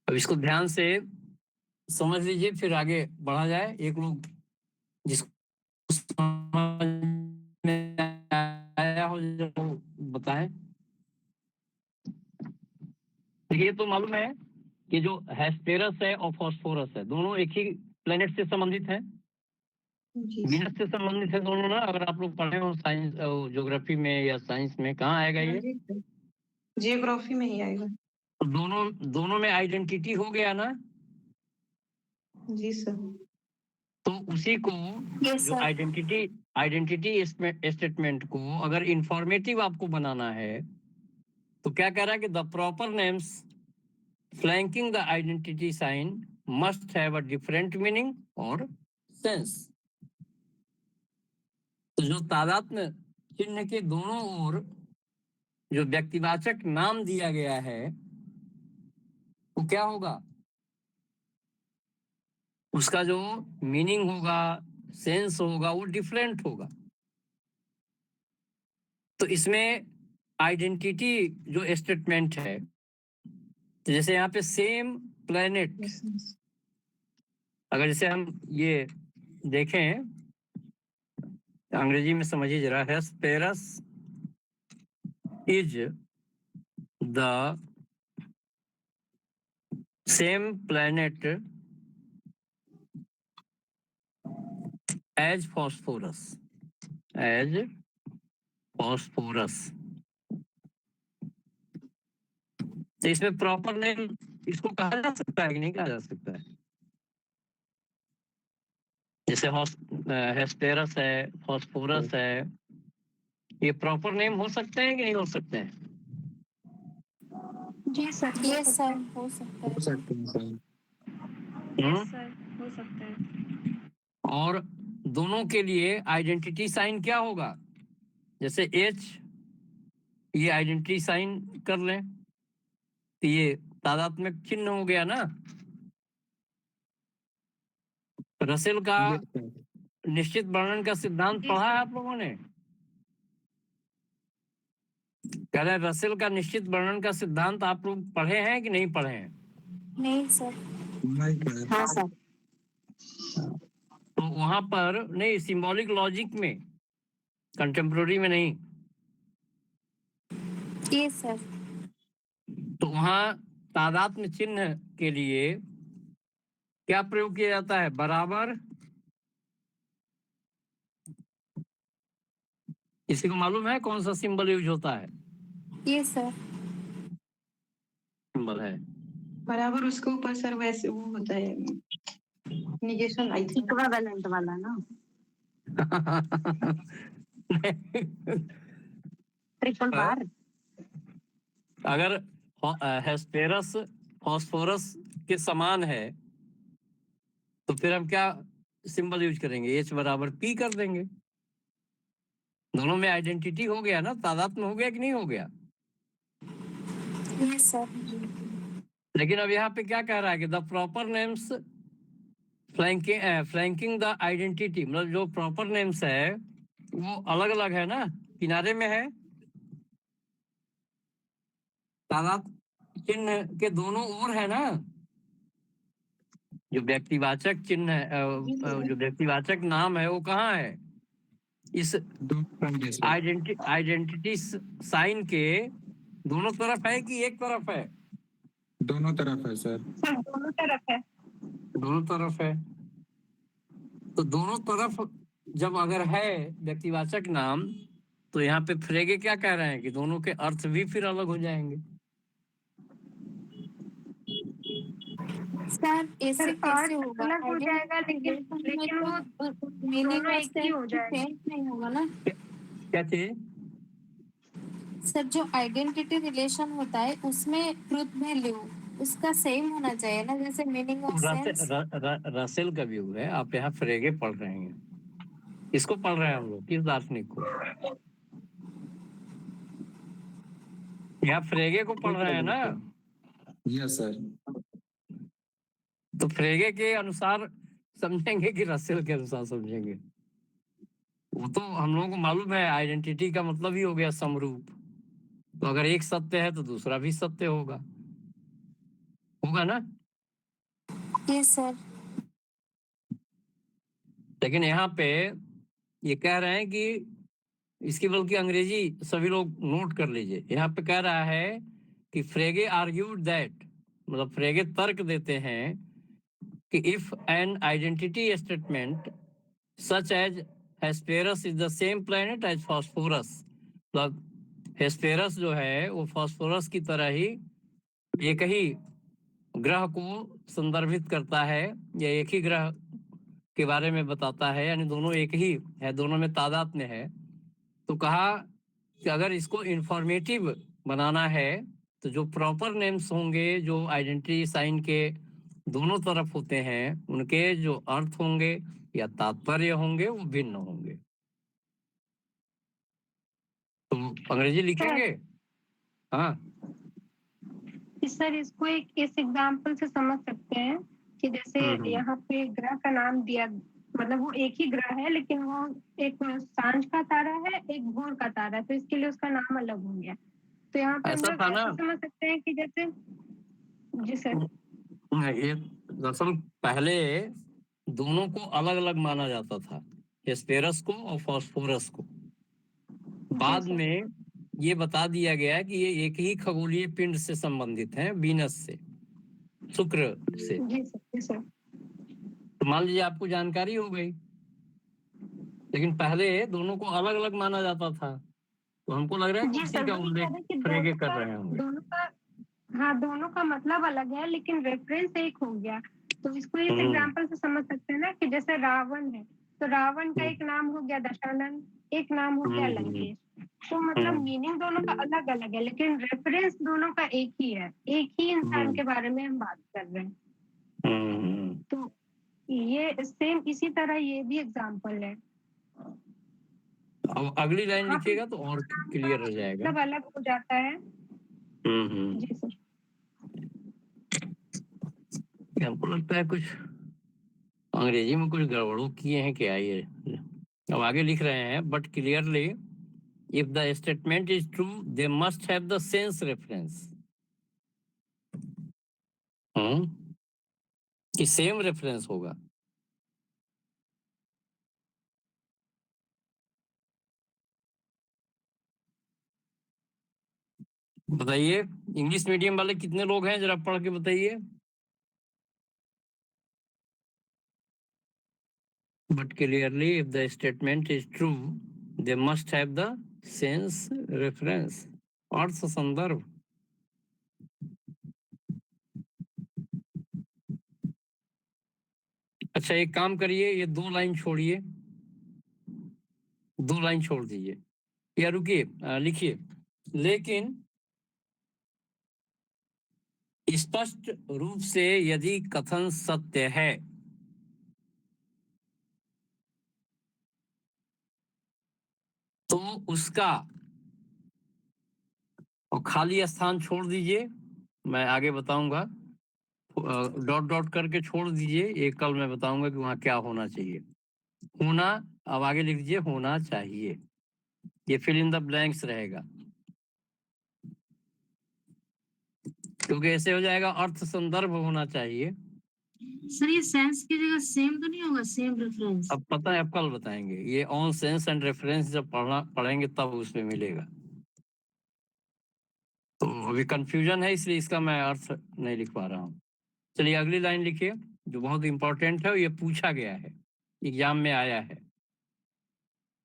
अब इसको ध्यान से समझ लीजिए, फिर आगे बढ़ा जाए। एक लोग जिसको समझ में आया हो जो बताएं। ये तो मालूम है कि जो हेस्पेरस है और फास्फोरस है, दोनों एक ही प्लेनेट से संबंधित है, जी वीनस से संबंधित है दोनों ना। अगर आप लोग पढ़े हो साइंस, ज्योग्राफी में या साइंस में, कहाँ आएगा ये? जियोग्राफी में ही आएगा। तो दोनों में आइडेंटिटी हो गया ना। जी सर। तो उसी को जो आइडेंटिटी स्टेटमेंट को अगर इंफॉर्मेटिव आपको बनाना है, तो क्या कह रहा है कि the proper names flanking the identity sign must have a different meaning और सेंस। तो जो तादात्म्य चिन्ह के दोनों ओर जो व्यक्तिवाचक नाम दिया गया है, वो क्या होगा, उसका जो मीनिंग होगा, सेंस होगा, वो डिफरेंट होगा। तो इसमें आइडेंटिटी जो स्टेटमेंट है, तो जैसे यहाँ पे सेम प्लेनेट, अगर जैसे हम ये देखें, अंग्रेजी में समझिए जरा, Hesperus is the same planet as Phosphorus, as Phosphorus. तो इसमें प्रॉपर नेम इसको कहा जा सकता है कि नहीं कहा जा सकता है? जैसे हेस्पेरस है, फॉस्फोरस है, ये प्रॉपर नेम हो सकते हैं कि नहीं हो सकते हैं? जी सर, यस सर, हो सकता हो है। सकते हैं सर। हम्म? सर हो सकता है। और दोनों के लिए आइडेंटिटी साइन क्या होगा? जैसे एच, ये आइडेंटिटी साइन कर लें तो ये तादात्म्य चिन्ह हो गया ना। रसेल का यस सर। निश्चित वर्णन का सिद्धांत जी पढ़ा है सर। आप लोगों ने? कह रहे हैं रसेल का निश्चित वर्णन का सिद्धांत आप लोग पढ़े हैं कि नहीं पढ़े हैं? नहीं सर। नहीं पढ़ा। हाँ सर। तो वहां पर नहीं, सिंबॉलिक लॉजिक में, कंटेम्प्रोरी में नहीं। Yes sir. तो वहां तादात्म्य चिन्ह के लिए क्या प्रयोग किया जाता है? बराबर। किसी को मालूम है कौन सा सिंबल यूज होता है? Yes sir. सिंबल है बराबर उसके ऊपर सर वैसे वो होता है निगेशन आई थिंक इक्विवेलेंट वाला ना, ट्रिपल बार। अगर हेस्पेरस फॉस्फोरस के समान है तो फिर हम क्या सिंबल यूज करेंगे? H बराबर P कर देंगे। दोनों में आइडेंटिटी हो गया ना, तादात्म्य हो गया कि नहीं हो गया? Yes sir. लेकिन अब यहाँ पे क्या कह रहा है कि the proper names flanking the identity, मतलब जो प्रॉपर नेम्स है वो अलग अलग है ना, किनारे में है। तादात्म्य चिन्ह के दोनों ओर है ना। जो व्यक्तिवाचक चिन्ह है, जो व्यक्तिवाचक नाम है वो कहाँ है? इस आइडेंटिटी साइन के दोनों तरफ है कि एक तरफ है? दोनों तरफ है सर। सर दोनों तरफ है। दोनों तरफ है। तो दोनों तरफ जब अगर है व्यक्तिवाचक नाम, तो यहाँ पे फ्रेगे क्या कह रहे हैं कि दोनों के अर्थ भी फिर अलग हो जाएंगे। सर ऐसे सर कैसे अर्थ होगा? अलग हो जाएगा, लेकिन वो मीनिंग दोनों और एक ही हो जाएगा। चेंज नहीं होगा ना क्या चीज? सर? जो आइडेंटिटी रिलेशन होता है उसमें ट्रुथ वैल्यू उसका सेम होना चाहिए ना, जैसे मीनिंग और सेंस। रसेल का व्यू है, आप यहाँ फ्रेगे पढ़ रहे हैं। किसको पढ़ रहे हैं हम लोग? किस दार्शनिक को? यहाँ फ्रेगे को पढ़ रहे हैं ना। Yes sir. तो फ्रेगे के अनुसार समझेंगे कि रसेल के अनुसार समझेंगे? वो तो हम लोगों को मालूम है, आइडेंटिटी का मतलब ही हो गया समरूप। तो अगर एक सत्य है तो दूसरा भी सत्य होगा, होगा ना। Yes sir. लेकिन यहाँ पे ये कह रहे हैं कि इसकी बल्कि अंग्रेजी सभी लोग नोट कर लीजिए। यहाँ पे कह रहा है कि फ्रेगे आर्ग्यूड दैट, मतलब फ्रेगे तर्क देते हैं कि इफ एन आइडेंटिटी स्टेटमेंट सच as Hesperus is the same planet as Phosphorus, मतलब हेस्पेरस जो है वो फॉस्फोरस की तरह ही एक ही ग्रह को संदर्भित करता है, या एक ही ग्रह के बारे में बताता है, यानी दोनों एक ही है, दोनों में तादात्म्य है। तो कहा कि अगर इसको इंफॉर्मेटिव बनाना है तो जो प्रॉपर नेम्स होंगे, जो आइडेंटिटी साइन के दोनों तरफ होते हैं, उनके जो अर्थ होंगे या तात्पर्य होंगे वो भिन्न होंगे। तो अंग्रेजी लिखेंगे? हाँ सर इसको एक इस एग्जांपल से समझ सकते हैं कि जैसे यहाँ पे ग्रह का नाम दिया, मतलब वो एक ही ग्रह है लेकिन वो एक सांझ का तारा है, एक भोर का तारा है, तो इसके लिए उसका नाम अलग हो गया। तो यहाँ पे हम ऐसा लोग था ना। ऐसे समझ सकते हैं कि जैसे, जी सर। ये दरअसल पहले दोनों को अलग अलग माना जाता था, हेस्पेरस को और फॉस्फोरस को। बाद सर। में ये बता दिया गया कि ये एक ही खगोलीय पिंड से संबंधित हैं, वीनस से, शुक्र से। जी सर। जी सर। तो मान लीजिए आपको जानकारी हो गई, लेकिन पहले दोनों को अलग अलग माना जाता था। तो हमको लग रहा है कि जी उसी सर, का वही कह उल्लेख रहे हैं कि फ्रेगे कर रहे होंगे। दोनों का हाँ, दोनों का मतलब अलग है लेकिन रेफरेंस एक हो गया। तो इसको इस हम्म एग्जांपल से समझ सकते हैं ना कि जैसे रावण है, तो रावण का हम्म एक नाम हो गया दशानन, एक नाम हो गया हम्म लंकेश। तो मतलब हम्म मीनिंग दोनों का अलग अलग है लेकिन रेफरेंस दोनों का एक ही है, एक ही इंसान हम्म के बारे में हम बात कर रहे हैं। हम्म। तो ये सेम इसी तरह ये भी एग्जांपल है। अब अगली लाइन यहाँ पे लिखिएगा तो और नाम का क्लियर हो जाएगा। मतलब अलग हो जाता है। हम्म। जी सर। हमको लगता है कुछ अंग्रेजी में कुछ गड़बड़ों किए हैं क्या ये। अब आगे लिख रहे हैं, but clearly if the statement is true they must have the sense reference. Hmm, कि सेम रेफरेंस होगा। बताइए, इंग्लिश मीडियम वाले कितने लोग हैं, जरा पढ़ के बताइए। But clearly if the statement is true they must have the sense reference, अर्थ संदर्भ। अच्छा, एक काम करिए, ये 2 लाइन छोड़िए, 2 लाइन छोड़ दीजिए, या रुकिए, लिखिए, लेकिन स्पष्ट रूप से यदि कथन सत्य है तो उसका, और खाली स्थान छोड़ दीजिए, मैं आगे बताऊंगा, डॉट डॉट करके छोड़ दीजिए, ये कल मैं बताऊंगा कि वहां क्या होना चाहिए। होना, अब आगे लिख दीजिए होना चाहिए, ये फिल इन द ब्लैंक्स रहेगा, क्योंकि ऐसे हो जाएगा अर्थ संदर्भ होना चाहिए। सर ये सेंस की जगह सेम तो नहीं होगा, सेम रेफरेंस? अब पता है, अब कल बताएंगे, ये ऑन सेंस एंड रेफरेंस जब पढ़ेंगे तब उसमें मिलेगा। तो अभी कंफ्यूजन है, इसलिए इसका मैं अर्थ नहीं लिख पा रहा हूँ। चलिए अगली लाइन लिखिए, जो बहुत इंपॉर्टेंट है, और ये पूछा गया है, एग्जाम में आया है,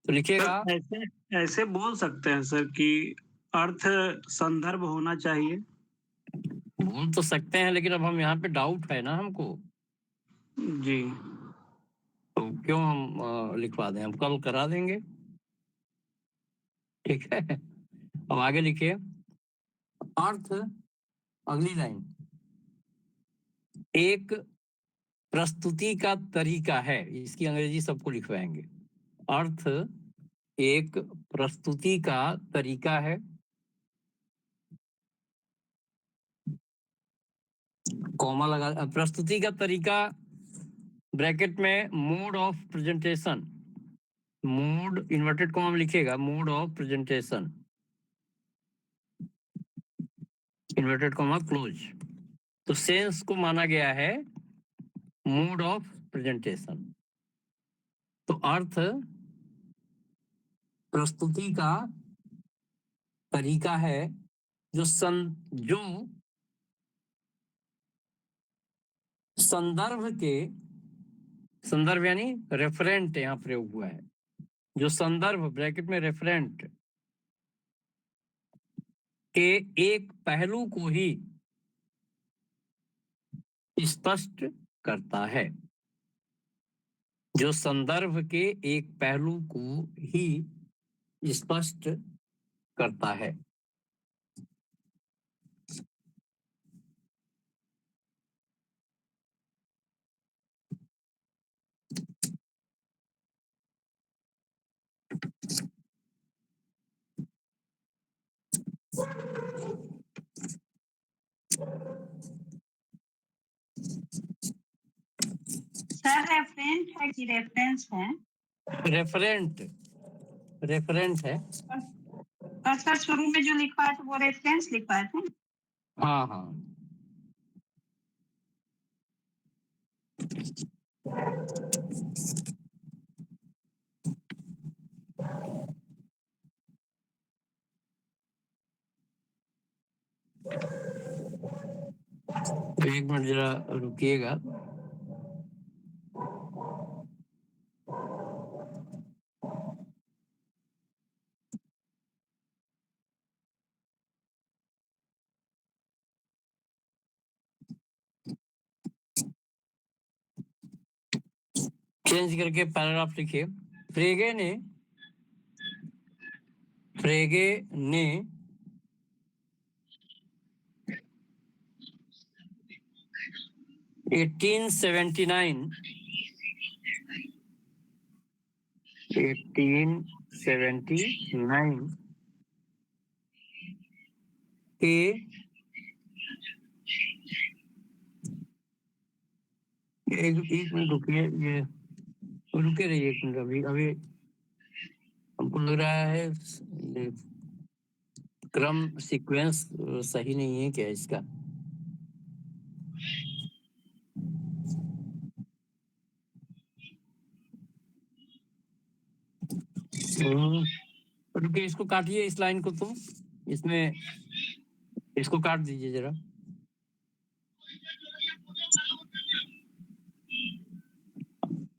तो लिखिएगा। सर ऐसे ऐसे बोल सकते हैं सर कि अर्थ संदर्भ होना चाहिए। बोल तो सकते हैं, लेकिन अब हम यहाँ पे डाउट है ना हमको, जी। तो क्यों हम लिखवा दें, हम कल करा देंगे, ठीक है। अब आगे लिखिए, अर्थ, अगली लाइन, एक प्रस्तुति का तरीका है, इसकी अंग्रेजी सबको लिखवाएंगे। अर्थ एक प्रस्तुति का तरीका है, कॉमा लगा, प्रस्तुति का तरीका ब्रैकेट में mode of presentation, mode inverted comma में लिखिएगा, mode of presentation, inverted comma close. तो सेंस को माना गया है मोड ऑफ प्रेजेंटेशन। तो अर्थ प्रस्तुति का तरीका है जो जो संदर्भ के, संदर्भ यानी रेफरेंट यहाँ प्रयोग हुआ है, जो संदर्भ ब्रैकेट में रेफरेंट के एक पहलू को ही स्पष्ट करता है, जो संदर्भ के एक पहलू को ही स्पष्ट करता है। सर रेफरेंट है कि रेफरेंस है? रेफरेंट, रेफरेंट है। और सर शुरू में जो लिखवाए थे वो रेफरेंस लिखवाए थे? हाँ हाँ, तो एक मिनट जरा रुकिएगा। चेंज करके पैराग्राफ लिखिए। फ्रेगे ने 1879 के एक मिनट रुकिए, ये रुके रहिए एक मिनट। अभी अभी हमको लग रहा है ये क्रम सीक्वेंस सही नहीं है क्या इसका। रुकिए, इसको काटिए, इस लाइन को, तो इसमें इसको काट दीजिए जरा।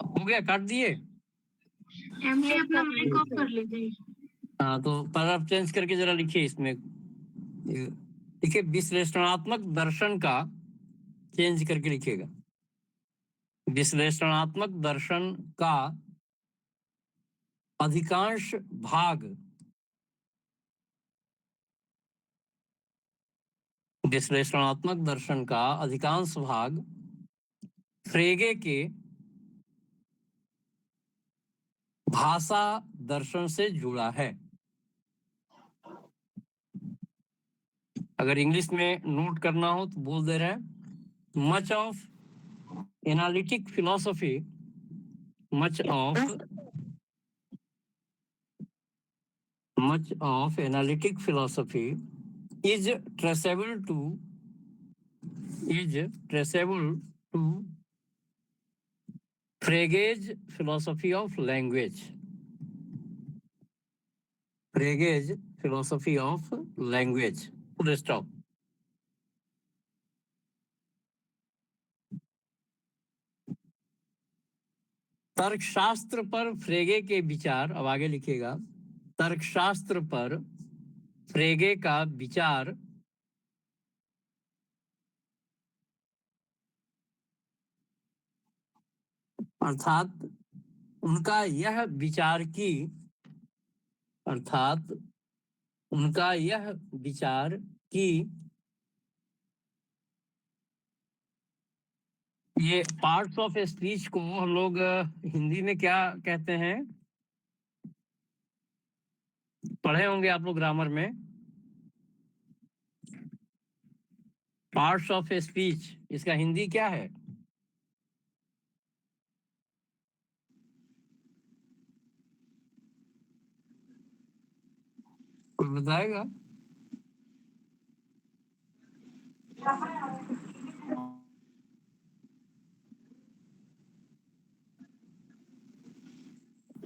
हो गया, काट दिए। अपना माइक ऑफ कर लीजिए। हाँ, तो पैराग्राफ चेंज करके जरा लिखिए इसमें। देखिए, विश्लेषणात्मक दर्शन का चेंज करके लिखिएगा। विश्लेषणात्मक दर्शन का अधिकांश भाग, विश्लेषणात्मक दर्शन का अधिकांश भाग फ्रेगे के भाषा दर्शन से जुड़ा है। अगर इंग्लिश में नोट करना हो तो बोल दे रहे हैं, much of analytic philosophy, much of analytic philosophy is traceable to Frege's philosophy of language. Frege's philosophy of language. Full stop. तर्कशास्त्र पर फ्रेगे के विचार, अब आगे लिखिएगा, तर्कशास्त्र पर फ्रेगे का विचार अर्थात उनका यह विचार की ये पार्ट्स ऑफ स्पीच को हम लोग हिंदी में क्या कहते हैं, पढ़े होंगे आप लोग ग्रामर में। पार्ट्स ऑफ स्पीच, इसका हिंदी क्या है? कोई बताएगा?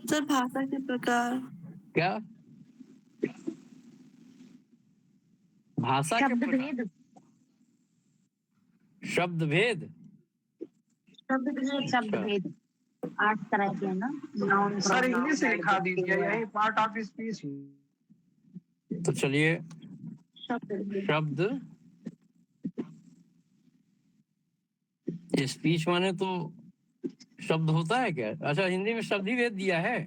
सर भाषा के प्रकार। क्या? भाषा के प्रकार, शब्द भेद, शब्द भेद, शब्द भेद 8 तरह के है ना। नाउन, सर इंग्लिश से लिखा दीजिए, यही पार्ट ऑफ स्पीच। तो चलिए, शब्द स्पीच माने तो शब्द होता है क्या? अच्छा, हिंदी में शब्द ही भेद दिया है।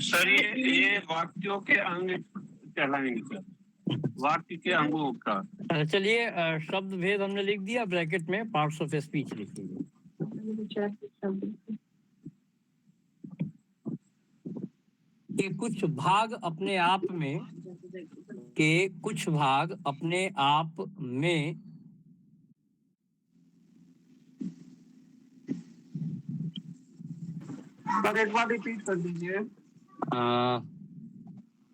सर ये वाक्यों के अंग कहलाएंगे सर, वाक्य के अंगों का। चलिए, शब्द भेद हमने लिख दिया, ब्रैकेट में पार्ट्स ऑफ स्पीच लिख दीजिए। कि कुछ भाग अपने आप में सर एक बार रिपीट कर दीजिए।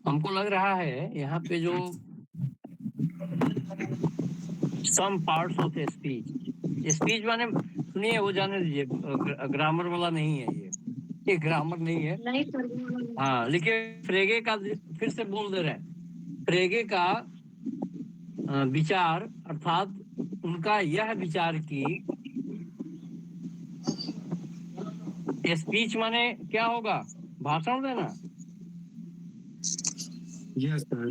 हमको लग रहा है यहाँ पे जो सम पार्ट्स ऑफ स्पीच माने, सुनिए, वो जाने दीजिए, ग्रामर वाला नहीं है ये ग्रामर नहीं है। नहीं सर। हाँ, लिखिए, फ्रेगे का, फिर से बोल दे रहे हैं, फ्रेगे का विचार अर्थात उनका यह विचार की, स्पीच माने क्या होगा? भाषण देना। Yes sir.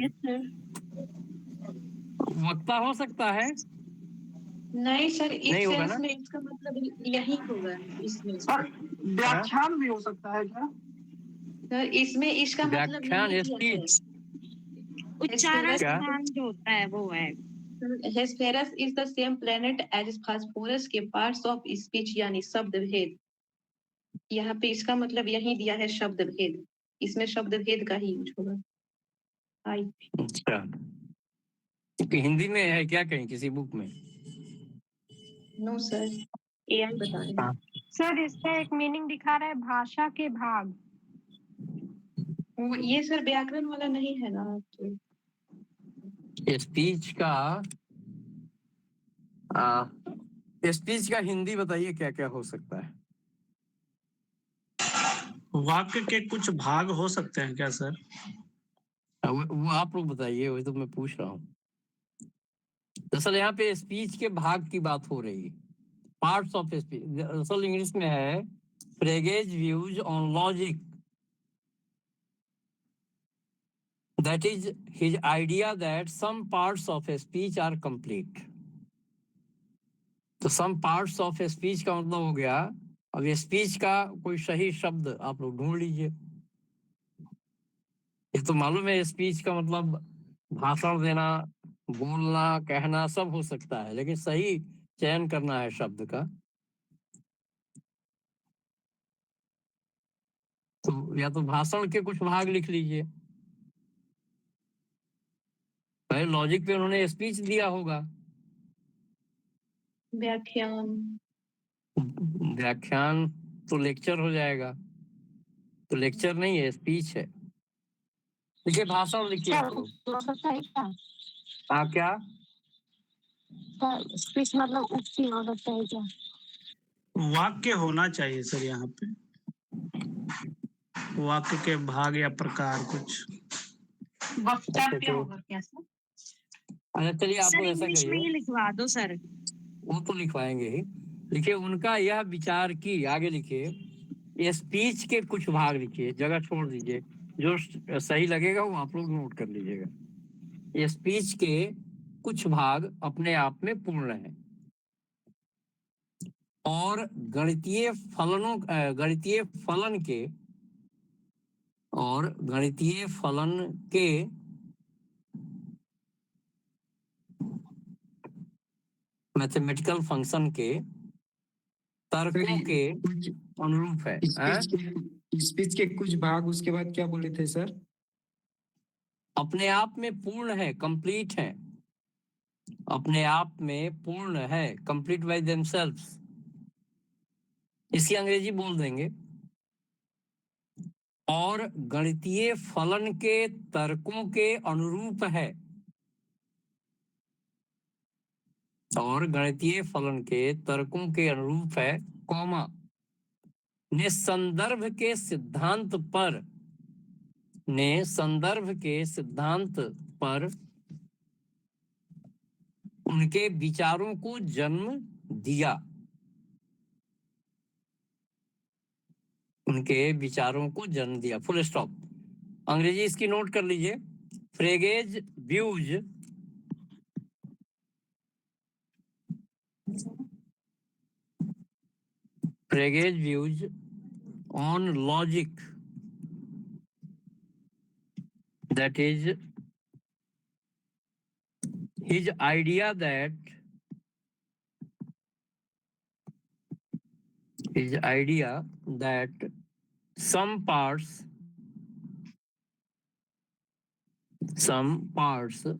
वक्ता हो सकता है, नहीं सर, इस नहीं होगा सेंस ना? में इसका मतलब यही होगा इसमें। सर व्याख्यान भी हो सकता है क्या? सर इसमें इसका मतलब व्याख्यान नहीं किया है। स्पीच उच्चारण क्या? स्थान जो होता है वो है। Hesperus is the same planet as Phosphorus के पार्ट्स ऑफ स्पीच यानी शब्द भेद। यहाँ पे इसका मतलब यही दिया है शब्द भेद, इसमें शब्द भेद का ही यूज होगा। आई अच्छा, क्योंकि हिंदी में है क्या कहीं किसी बुक में? नो सर, एआई बता रहे हैं। हाँ। सर इसका एक मीनिंग दिखा रहा है भाषा के भाग। ये सर व्याकरण वाला नहीं है ना, तो स्पीच का स्पीच का हिंदी बताइए क्या क्या हो सकता है? वाक्य के कुछ भाग हो सकते हैं क्या सर? वो आप लोग बताइए, वही तो मैं पूछ रहा हूँ। दरअसल यहाँ पे स्पीच के भाग की बात हो रही है, पार्ट्स ऑफ स्पीच। दरअसल इंग्लिश में है Frege's views on logic, that is his idea that some parts of a speech are complete. तो some parts of a speech का मतलब हो गया, अब ये स्पीच का कोई सही शब्द आप लोग ढूंढ लीजिए। ये तो मालूम है स्पीच का मतलब भाषण देना, बोलना, कहना सब हो सकता है, लेकिन सही चयन करना है शब्द का। तो या तो भाषण के कुछ भाग लिख लीजिए, पहले लॉजिक पे उन्होंने स्पीच दिया होगा। व्याख्यान। व्याख्यान तो लेक्चर हो जाएगा, तो लेक्चर नहीं है, स्पीच है। देखिए भाषण लिखिए आप लोग। हो सकता है क्या? हाँ क्या? स्पीच मतलब उक्ति हो सकता है क्या? वाक्य होना चाहिए सर यहाँ पे, वाक्य के भाग या प्रकार कुछ। वक्तव्य होगा क्या सर? अच्छा चलिए आप सर लोग ऐसा इंग्लिश में ही करिए, लिखवा दो सर। वो तो लिखवाएंगे ही। लिखिए उनका यह विचार की, आगे लिखिए ये स्पीच के कुछ भाग लिखिए, जगह छोड़ दीजिए, जो सही लगेगा वो आप लोग नोट कर लीजिएगा। ये स्पीच के कुछ भाग अपने आप में पूर्ण है और गणितीय फलन के मैथमेटिकल फंक्शन के तर्कों के कुछ अनुरूप है। स्पीच के कुछ भाग, उसके बाद क्या बोले थे सर? अपने आप में पूर्ण है, कंप्लीट है, अपने आप में पूर्ण है, कंप्लीट बाय देमसेल्व्स। इसकी अंग्रेजी बोल देंगे। और गणितीय फलन के तर्कों के अनुरूप है, और गणितीय फलन के तर्कों के अनुरूप है, कॉमा, ने संदर्भ के सिद्धांत पर उनके विचारों को जन्म दिया, उनके विचारों को जन्म दिया, फुल स्टॉप। अंग्रेजी इसकी नोट कर लीजिए, Frege's views on logic, that is his idea that some parts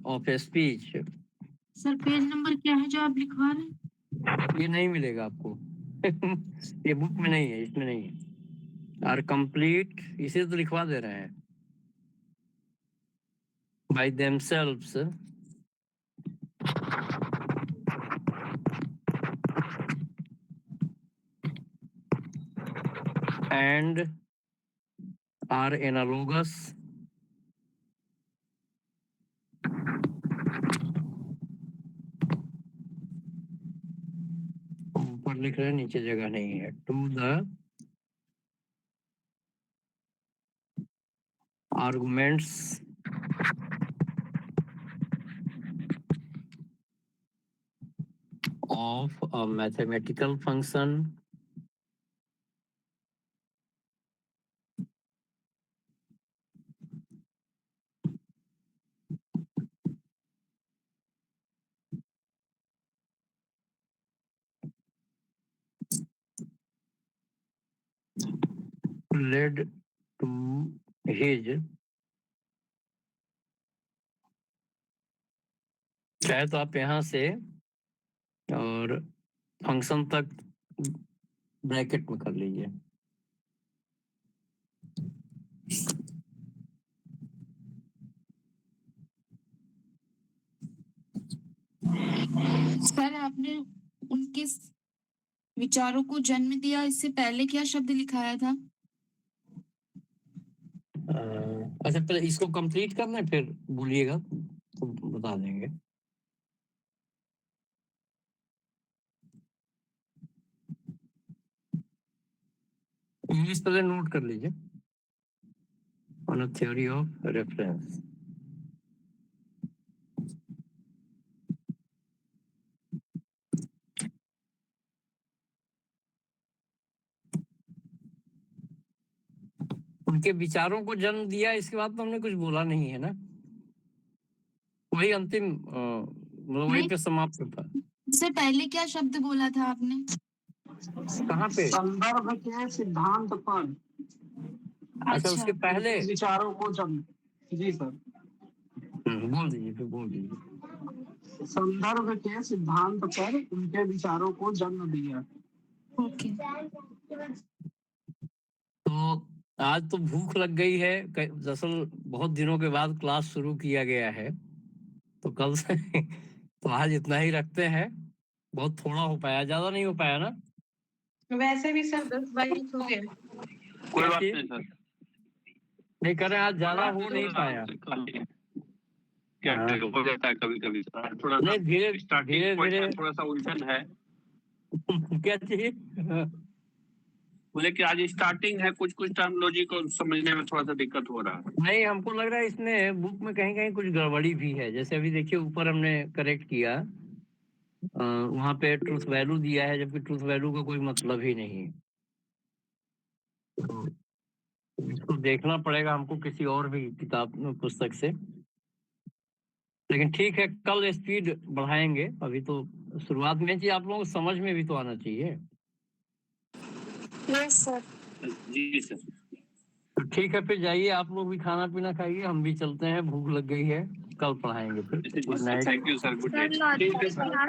of a speech, sir page number क्या है जो आप लिखवा रहे हैं? ये नहीं मिलेगा आपको ये बुक में नहीं है, इसमें नहीं है। आर कंप्लीट इसे तो लिखवा दे रहे हैं, by themselves and are analogous ऊपर लिख रहे हैं, नीचे जगह नहीं है, to the arguments of a mathematical function led to his, चाहे तो आप यहाँ से और फंक्शन तक ब्रैकेट में कर लीजिए। सर आपने उनके विचारों को जन्म दिया, इससे पहले क्या शब्द लिखाया था? अच्छा पहले इसको कंप्लीट करना है फिर बोलिएगा तो बता देंगे। इंग्लिश पहले नोट कर लीजिए। On a theory of reference. उनके विचारों को जन्म दिया, इसके बाद तो हमने कुछ बोला नहीं है ना, वही अंतिम मतलब वही पे समाप्त होता। इससे पहले क्या शब्द बोला था आपने? कहाँ पे? संदर्भ के सिद्धांत पर। अच्छा उसके पहले विचारों को जन्म। जी सर। बोल दीजिए फिर बोल दीजिए। संदर्भ के सिद्धांत पर उनके विचारों को जन्म दिया। ओके। तो आज तो भूख लग गई है, दरअसल बहुत दिनों के बाद क्लास शुरू किया गया है, तो कल से तो आज इतना ही रखते हैं। बहुत थोड़ा हो पाया, ज्यादा नहीं हो पाया ना? वैसे भी सर 10/1 हो गया। कोई बात नहीं सर। नहीं कर रहे, आज ज्यादा हो नहीं पाया। क्या हो जाता है कभी कभी थोड़ा सा धीरे स्टार्टिंग धीरे थोड़ा सा उलझन है। क्या चाहिए? बोले कि आज स्टार्टिंग है, कुछ टर्मिनोलॉजी को समझने में थोड़ा सा दिक्कत हो रहा है। नहीं, हमको लग रहा है इसमें बुक में कहीं कहीं कुछ गड़बड़ी भी है। जैसे अभी देखिए ऊपर हमने करेक्ट किया, वहां पे ट्रूथ वैल्यू दिया है, जबकि ट्रूथ वैल्यू का कोई मतलब ही नहीं है। तो इसको देखना पड़ेगा हमको किसी और भी किताब पुस्तक से। लेकिन ठीक है, कल स्पीड बढ़ाएंगे। अभी तो शुरुआत में चाहिए, आप लोगों को समझ में भी तो आना चाहिए। Yes sir. जी सर। तो ठीक है, फिर जाइए आप लोग भी खाना पीना खाइए, हम भी चलते हैं, भूख लग गई है। कल पढ़ाएंगे फिर। Good night. Thank you sir, good night. ठीक है सर।